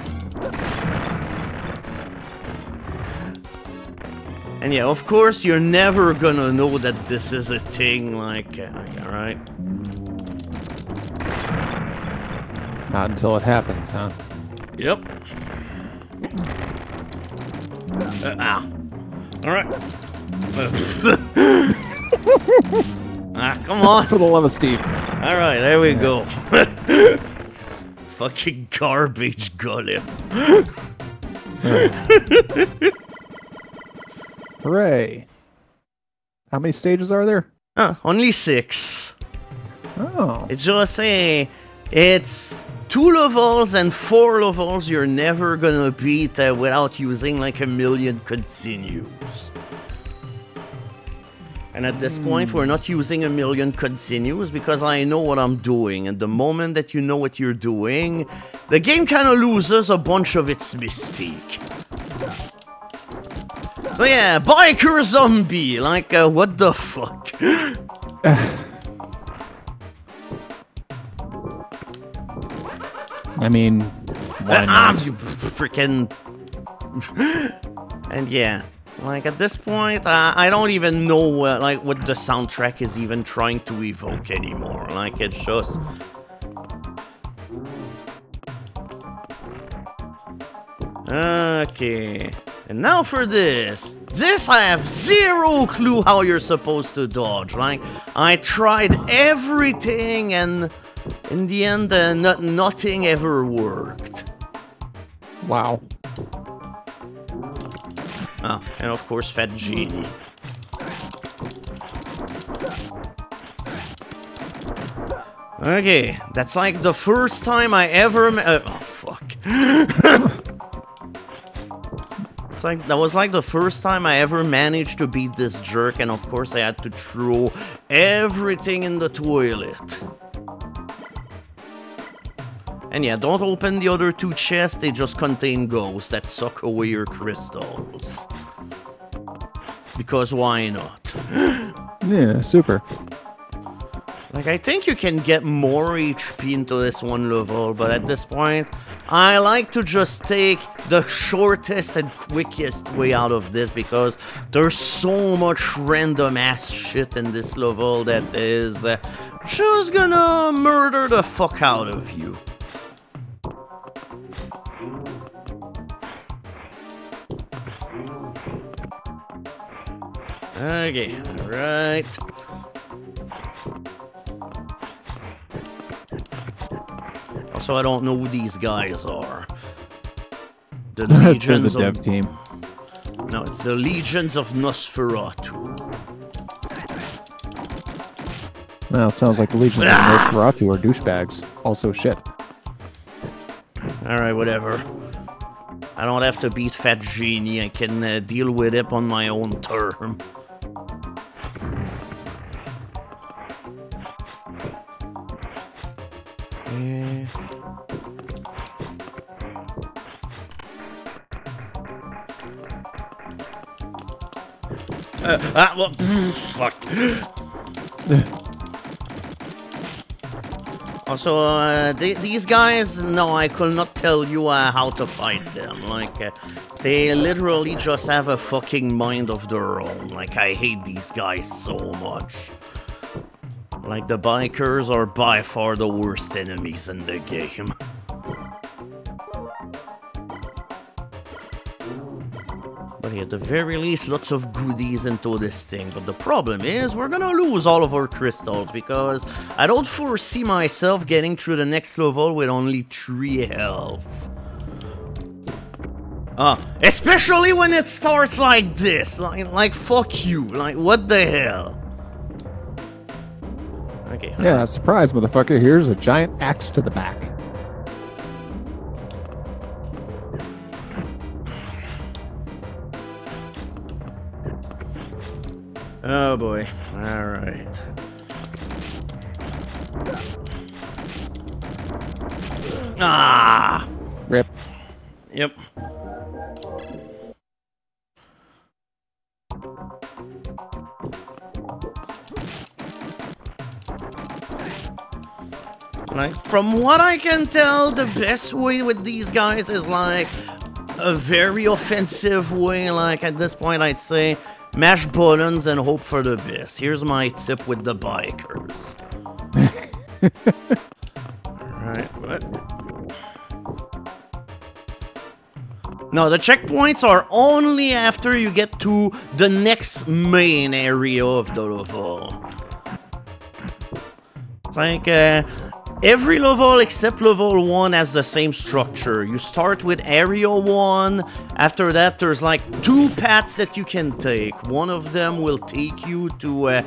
Speaker 1: And yeah, of course, you're never gonna know that this is a thing, like... Okay, alright.
Speaker 3: Not until it happens, huh?
Speaker 1: Yep. Alright. Come on.
Speaker 3: For the love of Steve.
Speaker 1: Alright, there we go. Fucking garbage golem.
Speaker 3: Hooray. How many stages are there?
Speaker 1: Only 6.
Speaker 3: Oh.
Speaker 1: It's just it's 2 levels and 4 levels you're never gonna beat without using like a million continues. And at this point, we're not using a million continues because I know what I'm doing. And the moment that you know what you're doing, the game kind of loses a bunch of its mystique. So yeah, biker zombie, like, what the fuck?
Speaker 3: I mean, why not?
Speaker 1: You freaking... And yeah, like, at this point, I don't even know like, what the soundtrack is even trying to evoke anymore. Like, it's just... Okay, and now for this. This I have zero clue how you're supposed to dodge. Like, I tried everything and in the end, nothing ever worked.
Speaker 3: Wow.
Speaker 1: Oh, and of course, Fat Genie. Okay, that's like the first time I ever oh, fuck. That was like the first time I ever managed to beat this jerk, and of course I had to throw everything in the toilet. And yeah, don't open the other two chests, they just contain ghosts that suck away your crystals. Because why not?
Speaker 3: Yeah, super.
Speaker 1: Like, I think you can get more HP into this one level, but at this point, I like to just take the shortest and quickest way out of this, because there's so much random ass shit in this level that is just gonna murder the fuck out of you. Okay, alright. Also, I don't know who these guys are. The Legions
Speaker 3: the dev
Speaker 1: of...
Speaker 3: team.
Speaker 1: No, it's the Legions of Nosferatu.
Speaker 3: Well, it sounds like the Legions of Nosferatu are douchebags. Also shit.
Speaker 1: Alright, whatever. I don't have to beat Fat Genie. I can deal with it on my own term. Well, fuck. Also, these guys, no, I could not tell you how to fight them. Like, they literally just have a fucking mind of their own. Like, I hate these guys so much. Like, the bikers are by far the worst enemies in the game. But at the very least, lots of goodies into this thing. But the problem is, we're gonna lose all of our crystals, because I don't foresee myself getting through the next level with only 3 health. Especially when it starts like this. Like fuck you. Like, what the hell? Okay.
Speaker 3: Yeah, surprise, motherfucker. Here's a giant axe to the back.
Speaker 1: Oh boy. Alright. Ah!
Speaker 3: Rip.
Speaker 1: Yep. Like, from what I can tell, the best way with these guys is like a very offensive way. Like, at this point, I'd say mash buttons and hope for the best. Here's my tip with the bikers. Alright, what? No, the checkpoints are only after you get to the next main area of the level. It's like, every level except level 1 has the same structure. You start with area 1. After that, there's like 2 paths that you can take. One of them will take you to, okay,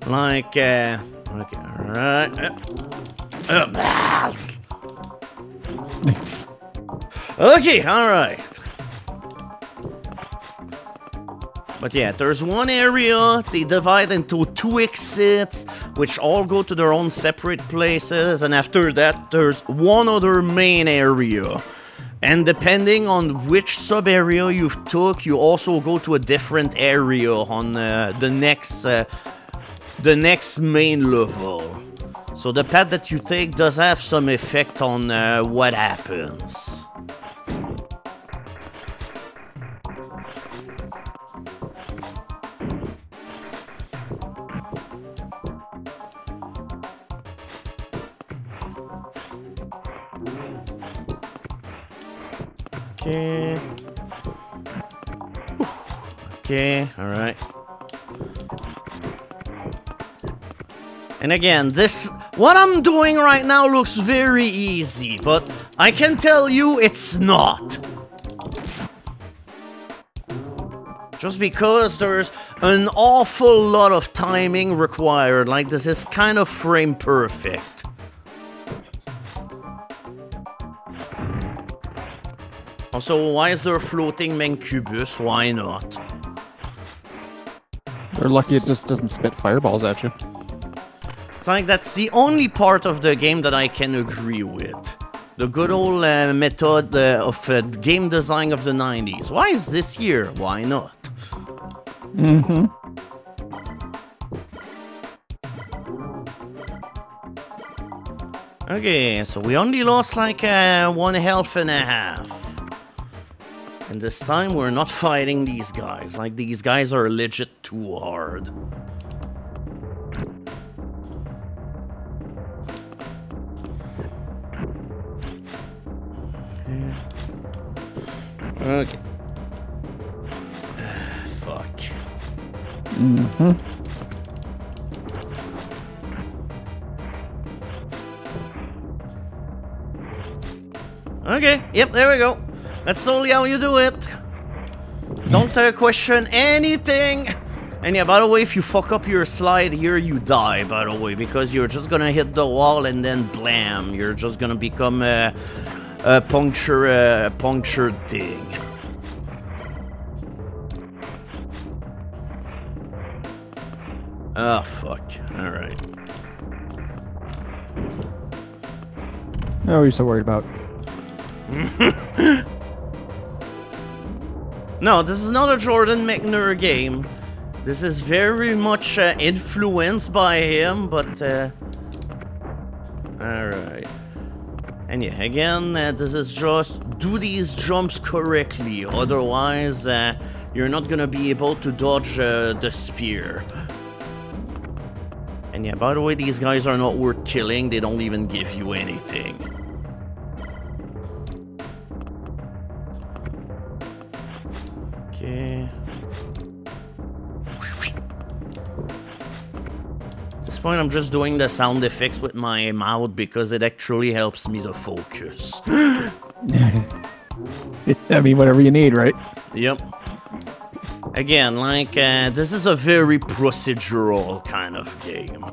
Speaker 1: alright. Okay, alright. But yeah, there's one area, they divide into 2 exits, which all go to their own separate places, and after that, there's one other main area. And depending on which sub-area you've took, you also go to a different area on the next main level. So the path that you take does have some effect on what happens. Okay. Okay, alright. And again, what I'm doing right now looks very easy, but I can tell you it's not. Just because there's an awful lot of timing required, like this is kind of frame perfect. Also, why is there a floating Mancubus? Why not?
Speaker 3: They're lucky it just doesn't spit fireballs at you.
Speaker 1: It's like that's the only part of the game that I can agree with. The good old method of game design of the 90s. Why is this here? Why not?
Speaker 3: Mm-hmm.
Speaker 1: Okay, so we only lost like 1.5 health. And this time we're not fighting these guys. Like, these guys are legit too hard. Okay. Fuck.
Speaker 3: Mm-hmm.
Speaker 1: Okay, yep, there we go. That's solely how you do it. Don't question anything. And yeah, by the way, if you fuck up your slide here, you die, by the way, because you're just gonna hit the wall and then blam. You're just gonna become a punctured thing. Oh, fuck. Alright.
Speaker 3: Oh, what are you so worried about?
Speaker 1: No, this is not a Jordan McNair game. This is very much influenced by him, but alright. And yeah, again, this is just do these jumps correctly, otherwise you're not gonna be able to dodge the spear. And yeah, by the way, these guys are not worth killing, they don't even give you anything. Okay. At this point, I'm just doing the sound effects with my mouth because it actually helps me to focus.
Speaker 3: I mean, whatever you need, right?
Speaker 1: Yep. Again, like, this is a very procedural kind of game.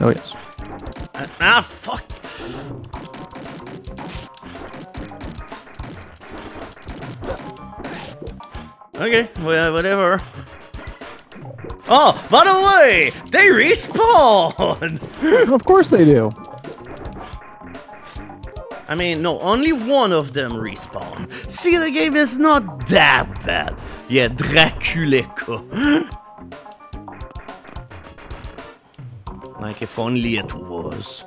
Speaker 3: Oh, yes.
Speaker 1: Fuck! Okay, well, whatever. Oh, by the way, they respawn!
Speaker 3: Of course they do.
Speaker 1: I mean, no, only one of them respawn. See, the game is not that bad. Yeah, Dracula. Like, if only it was.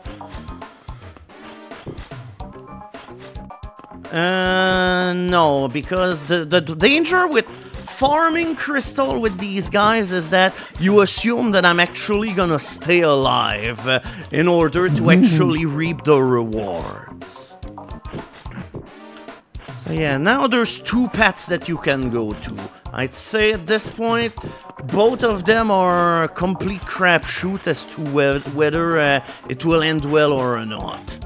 Speaker 1: No, because the danger with farming crystal with these guys is that you assume that I'm actually gonna stay alive in order to actually reap the rewards. So yeah, now there's 2 paths that you can go to. I'd say at this point, both of them are a complete crapshoot as to whether it will end well or not.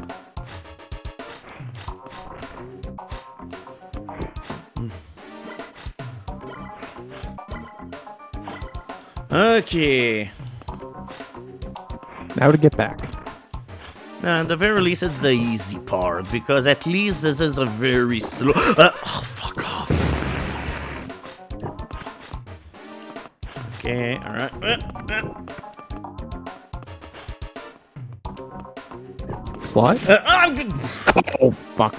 Speaker 1: Okay.
Speaker 3: Now to get back.
Speaker 1: At the very least, it's the easy part, because at least this is a very slow... oh, fuck off. Okay, alright.
Speaker 3: Looks slide?
Speaker 1: I'm good.
Speaker 3: Oh, fuck.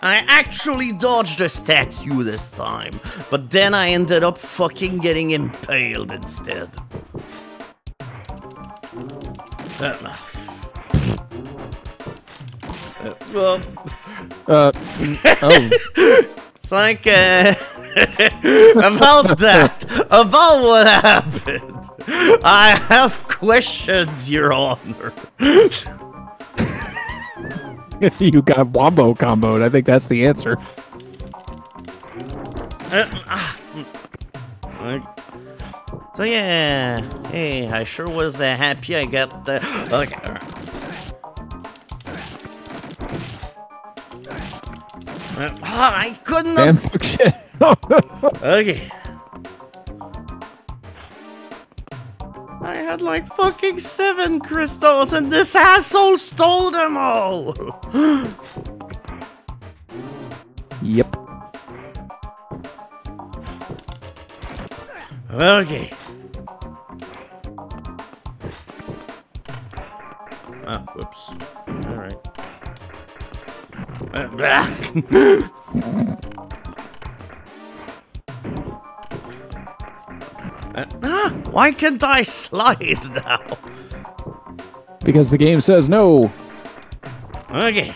Speaker 1: I actually dodged a statue this time, but then I ended up fucking getting impaled instead.
Speaker 3: Oh.
Speaker 1: It's like, about what happened. I have questions, Your Honor.
Speaker 3: You got wombo comboed. I think that's the answer.
Speaker 1: So yeah, hey, I sure was happy I got the... Okay, I couldn't...
Speaker 3: Damn fuck shit.
Speaker 1: Okay. I had like fucking 7 crystals and this asshole stole them all!
Speaker 3: Yep.
Speaker 1: Okay. Ah, whoops. Alright. Why can't I slide now?
Speaker 3: Because the game says no.
Speaker 1: Okay.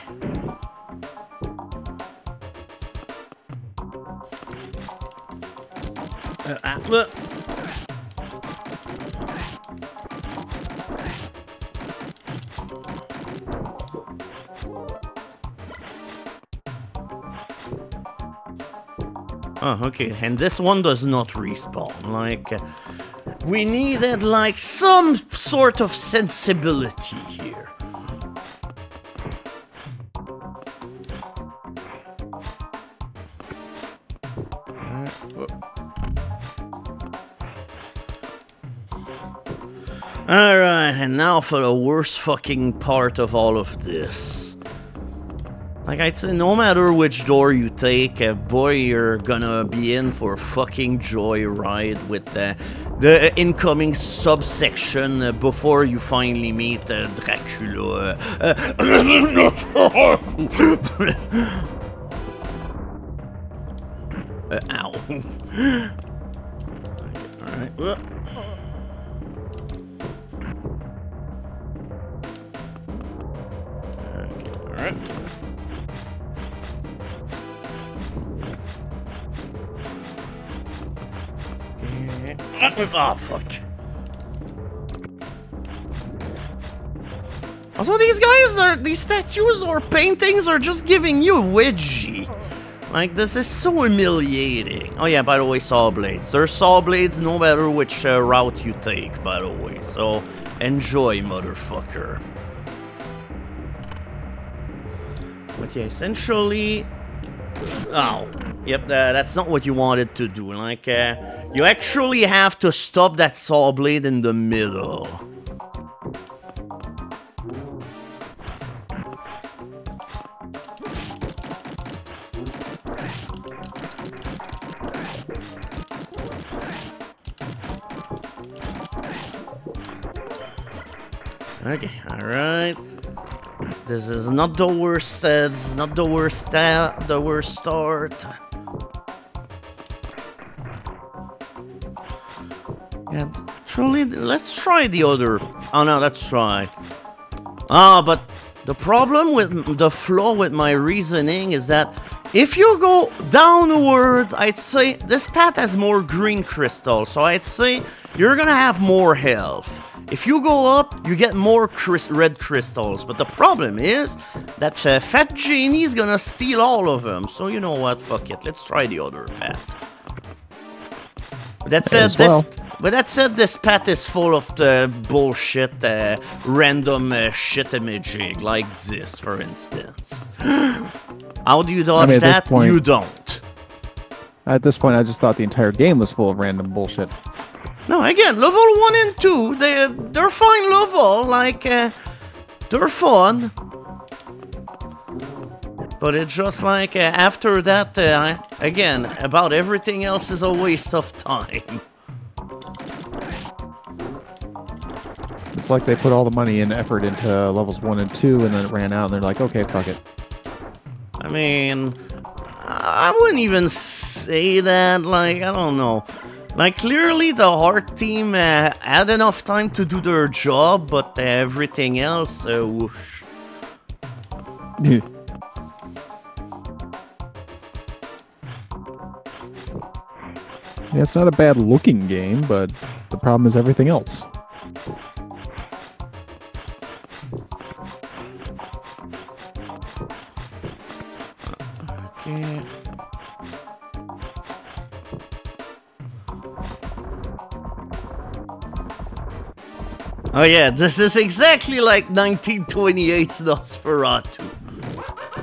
Speaker 1: Oh, okay, and this one does not respawn. Like, we needed, like, some sort of sensibility here. Alright, and now for the worst fucking part of all of this. Like I'd say, no matter which door you take, boy, you're gonna be in for a fucking joyride with the incoming subsection before you finally meet Dracula. Ow. Alright. Alright. Oh, fuck. Also, these statues or paintings are just giving you a wedgie. Like, this is so humiliating. Oh yeah, by the way, saw blades. There's saw blades no matter which route you take, by the way. So, enjoy, motherfucker. But yeah, essentially... Oh, yep, that's not what you wanted to do. Like, you actually have to stop that saw blade in the middle. Okay, alright. This is not the worst, it's not the worst start. And truly, let's try the other. Oh no, let's try. Ah, but the problem with the flaw with my reasoning is that if you go downwards, I'd say this path has more green crystals, so I'd say you're gonna have more health. If you go up, you get more red crystals, but the problem is that Fat Genie's gonna steal all of them. So you know what? Fuck it. Let's try the other path. But that said, this path is full of the bullshit, random shit imaging, like this, for instance. How do you dodge that? Point, you don't.
Speaker 3: At this point, I just thought the entire game was full of random bullshit.
Speaker 1: No, again, level 1 and 2, they're fine level, like, they're fun. But it's just like, after that, again, about everything else is a waste of time.
Speaker 3: It's like they put all the money and effort into levels 1 and 2, and then it ran out, and they're like, okay, fuck it.
Speaker 1: I mean, I wouldn't even say that, like, I don't know. Like, clearly the art team had enough time to do their job, but everything else, whoosh.
Speaker 3: Yeah, it's not a bad looking game, but the problem is everything else.
Speaker 1: Okay. Oh yeah, this is exactly like 1928's Nosferatu.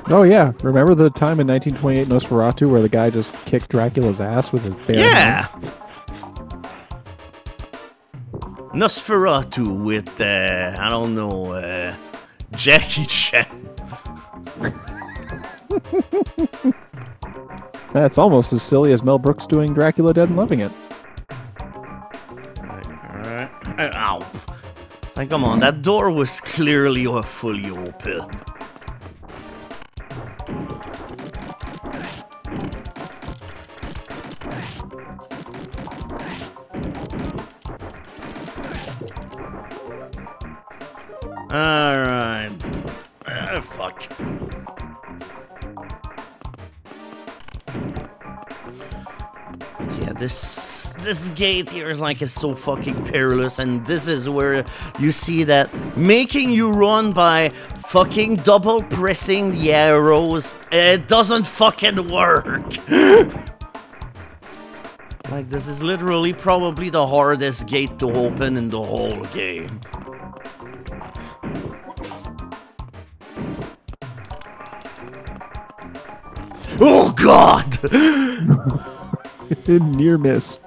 Speaker 3: Oh yeah, remember the time in 1928 Nosferatu where the guy just kicked Dracula's ass with his bare hands?
Speaker 1: Nosferatu with, I don't know, Jackie Chan.
Speaker 3: That's almost as silly as Mel Brooks doing Dracula Dead and loving it.
Speaker 1: Alright. Ow. It's like, come on, that door was clearly fully open. Alright. Fuck. Yeah, this gate here is like, is so fucking perilous, and this is where you see that making you run by fucking double pressing the arrows, it doesn't fucking work. Like, this is literally probably the hardest gate to open in the whole game. Oh god!
Speaker 3: Near miss.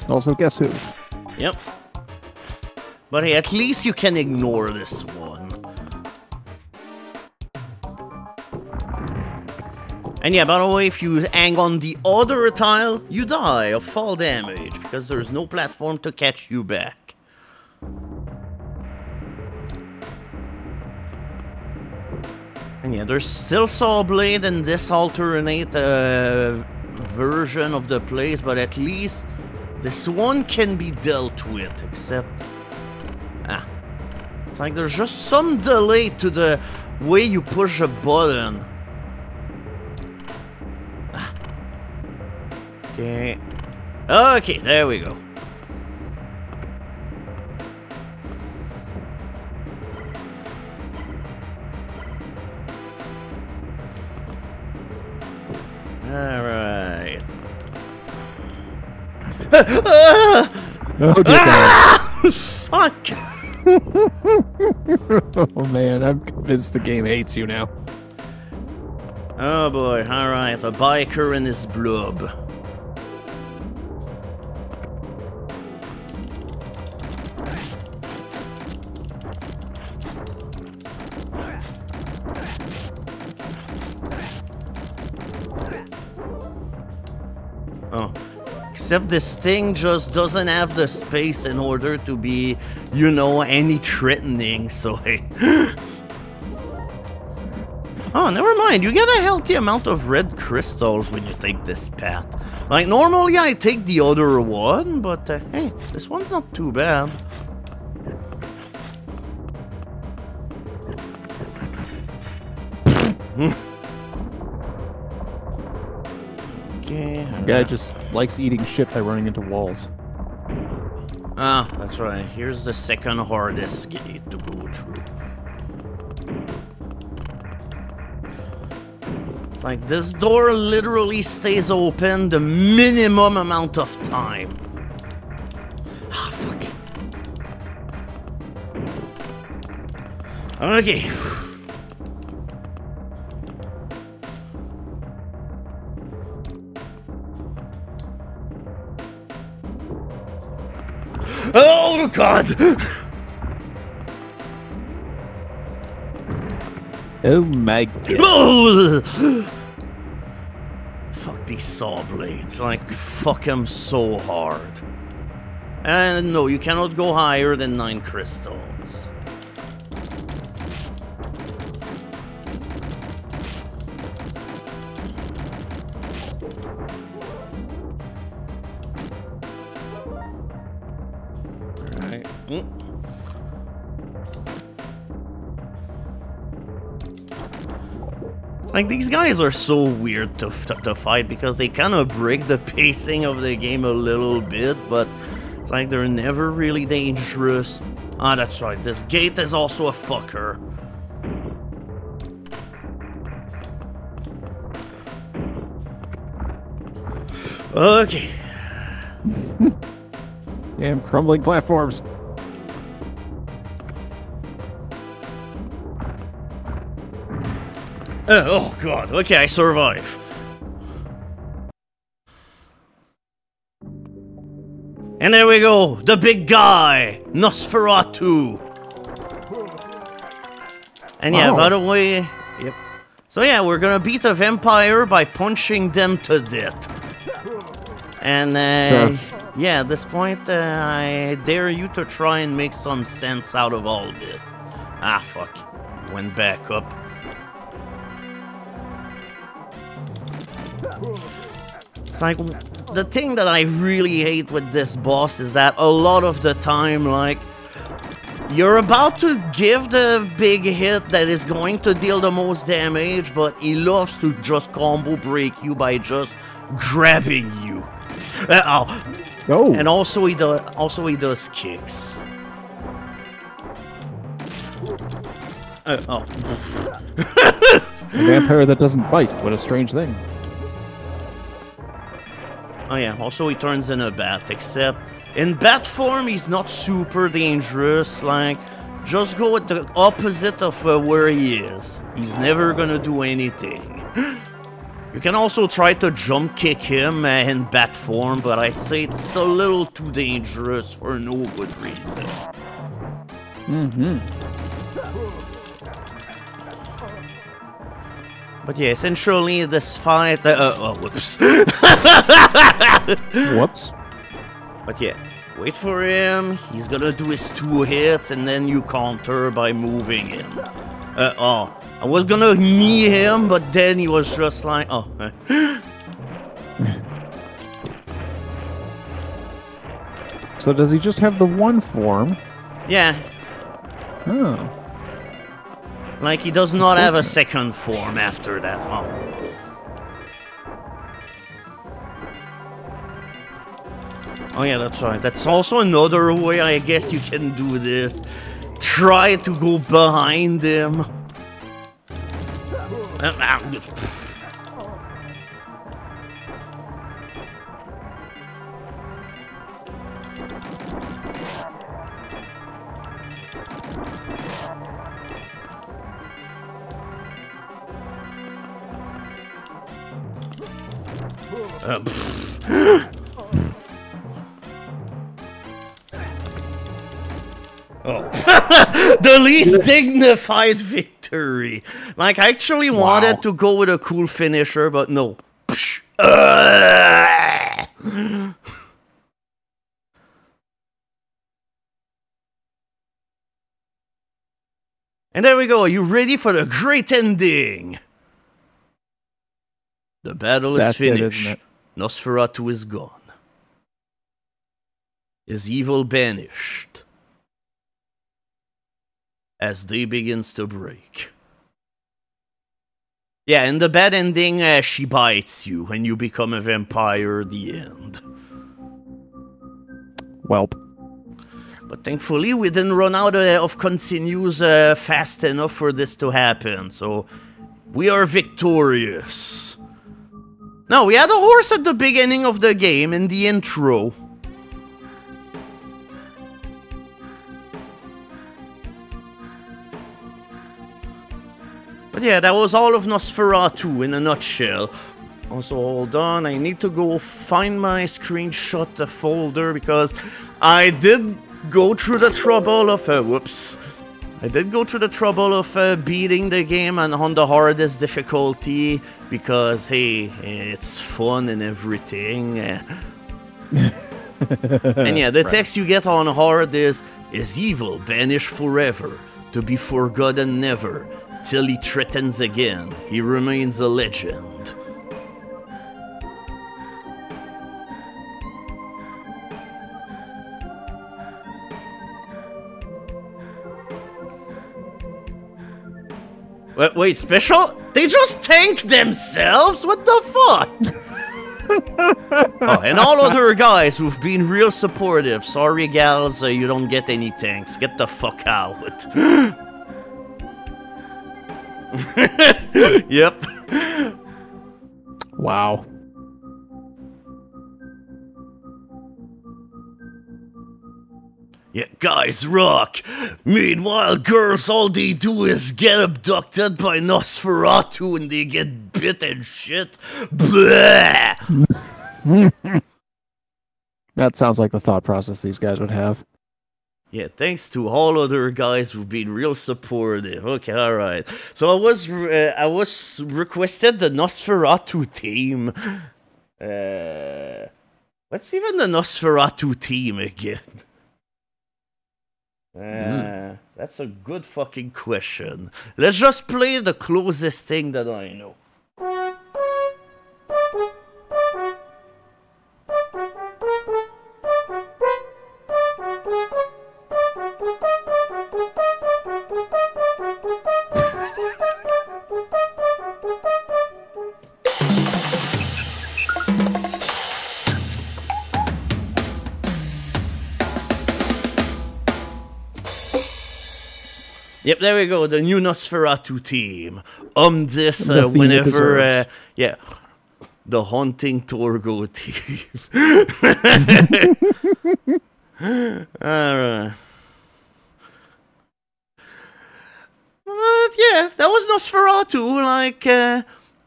Speaker 3: Also, guess who?
Speaker 1: Yep. But hey, at least you can ignore this one. And yeah, by the way, if you hang on the other tile, you die of fall damage, because there's no platform to catch you back. And yeah, there's still saw blade in this alternate version of the place, but at least this one can be dealt with, except... It's like there's just some delay to the way you push a button. Okay. Okay, there we go. Alright.
Speaker 3: Oh, dear God.
Speaker 1: Fuck!
Speaker 3: Oh man, I'm convinced the game hates you now.
Speaker 1: Oh boy, alright, a biker and his blub. Oh. Except this thing just doesn't have the space in order to be, you know, any threatening, so hey. Oh, never mind, you get a healthy amount of red crystals when you take this path. Like, normally I take the other one, but hey, this one's not too bad. Okay.
Speaker 3: Guy just likes eating shit by running into walls.
Speaker 1: Ah, that's right. Here's the second hardest gate to go through. It's like this door literally stays open the minimum amount of time. Ah, fuck. Okay. Oh god!
Speaker 3: Oh my god.
Speaker 1: Oh! Fuck these saw blades, like, fuck them so hard. And no, you cannot go higher than 9 crystals. Alright. Like, these guys are so weird to fight because they kind of break the pacing of the game a little bit, but it's like they're never really dangerous. Ah, that's right, this gate is also a fucker. Okay.
Speaker 3: Damn crumbling platforms.
Speaker 1: Oh god, okay, I survive. And there we go, the big guy, Nosferatu. And yeah, by the way, yep. So yeah, we're gonna beat a vampire by punching them to death. And
Speaker 3: Sure.
Speaker 1: yeah, at this point, I dare you to try and make some sense out of all this. Ah, fuck. Went back up. It's like, the thing that I really hate with this boss is that a lot of the time, like, you're about to give the big hit that is going to deal the most damage, but he loves to just combo break you by just grabbing you.
Speaker 3: Oh.
Speaker 1: And also he does kicks.
Speaker 3: A vampire that doesn't bite. What a strange thing.
Speaker 1: Oh yeah, also he turns in a bat, except in bat form he's not super dangerous, like, just go with the opposite of where he is. He's never gonna do anything. You can also try to jump kick him in bat form, but I'd say it's a little too dangerous for no good reason.
Speaker 3: Mm-hmm.
Speaker 1: But yeah, essentially this fight... whoops.
Speaker 3: Whoops.
Speaker 1: But yeah, wait for him, he's gonna do his 2 hits, and then you counter by moving him. I was gonna knee him, but then he was just like, oh.
Speaker 3: So does he just have the one form?
Speaker 1: Yeah,
Speaker 3: Oh.
Speaker 1: like he does not have a second form after that. Oh. Oh yeah, that's right. That's also another way I guess you can do this. Try to go behind him. Oh. The least dignified victory. Like, I actually wanted to go with a cool finisher, but no. And there we go. Are you ready for the great ending? The battle is finished.
Speaker 3: isn't it?
Speaker 1: Nosferatu is gone. His evil banished. As day begins to break. Yeah, in the bad ending, she bites you and you become a vampire at the end.
Speaker 3: Welp.
Speaker 1: But thankfully, we didn't run out of continues fast enough for this to happen, so we are victorious. Now, we had a horse at the beginning of the game in the intro. But yeah, that was all of Nosferatu in a nutshell. Also, hold on, I need to go find my screenshot folder because I did go through the trouble of, whoops. I did go through the trouble of beating the game and on the hardest difficulty because, hey, it's fun and everything. And yeah, the
Speaker 3: Right.
Speaker 1: text you get on hard is evil banished forever, to be forgotten never, till he threatens again, he remains a legend. Wait, special? They just tank themselves? What the fuck? Oh, and all other guys who've been real supportive. Sorry, gals, you don't get any tanks. Get the fuck out. Yep.
Speaker 3: Wow.
Speaker 1: Yeah, guys rock. Meanwhile, girls, all they do is get abducted by Nosferatu and they get bit and shit. Bleh!
Speaker 3: That sounds like the thought process these guys would have.
Speaker 1: Yeah, thanks to all other guys who've been real supportive. Okay, all right. So I was requested the Nosferatu team. What's even the Nosferatu team again? That's a good fucking question. Let's just play the closest thing that I know. Yep, there we go, the new Nosferatu team. This
Speaker 3: The theme it
Speaker 1: whenever,
Speaker 3: deserves.
Speaker 1: yeah, the Haunting Torgo team. Alright. But yeah, that was Nosferatu, like,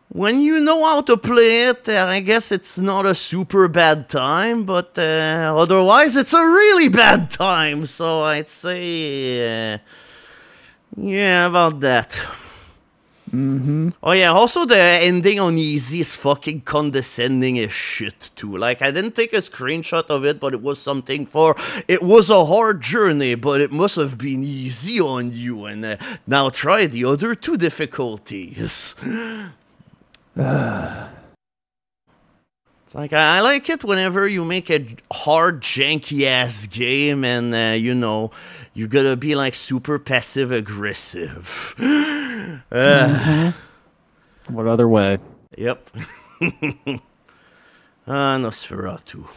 Speaker 1: when you know how to play it, I guess it's not a super bad time, but otherwise it's a really bad time, so I'd say... yeah, about that.
Speaker 3: Mm-hmm.
Speaker 1: Oh yeah, also the ending on easy is fucking condescending as shit too. Like, I didn't take a screenshot of it, but it was something for, it was a hard journey, but it must have been easy on you, and now try the other two difficulties. It's like, I like it whenever you make a hard, janky-ass game and, you know, you gotta be, like, super passive-aggressive.
Speaker 3: What other way?
Speaker 1: Yep. Nosferatu.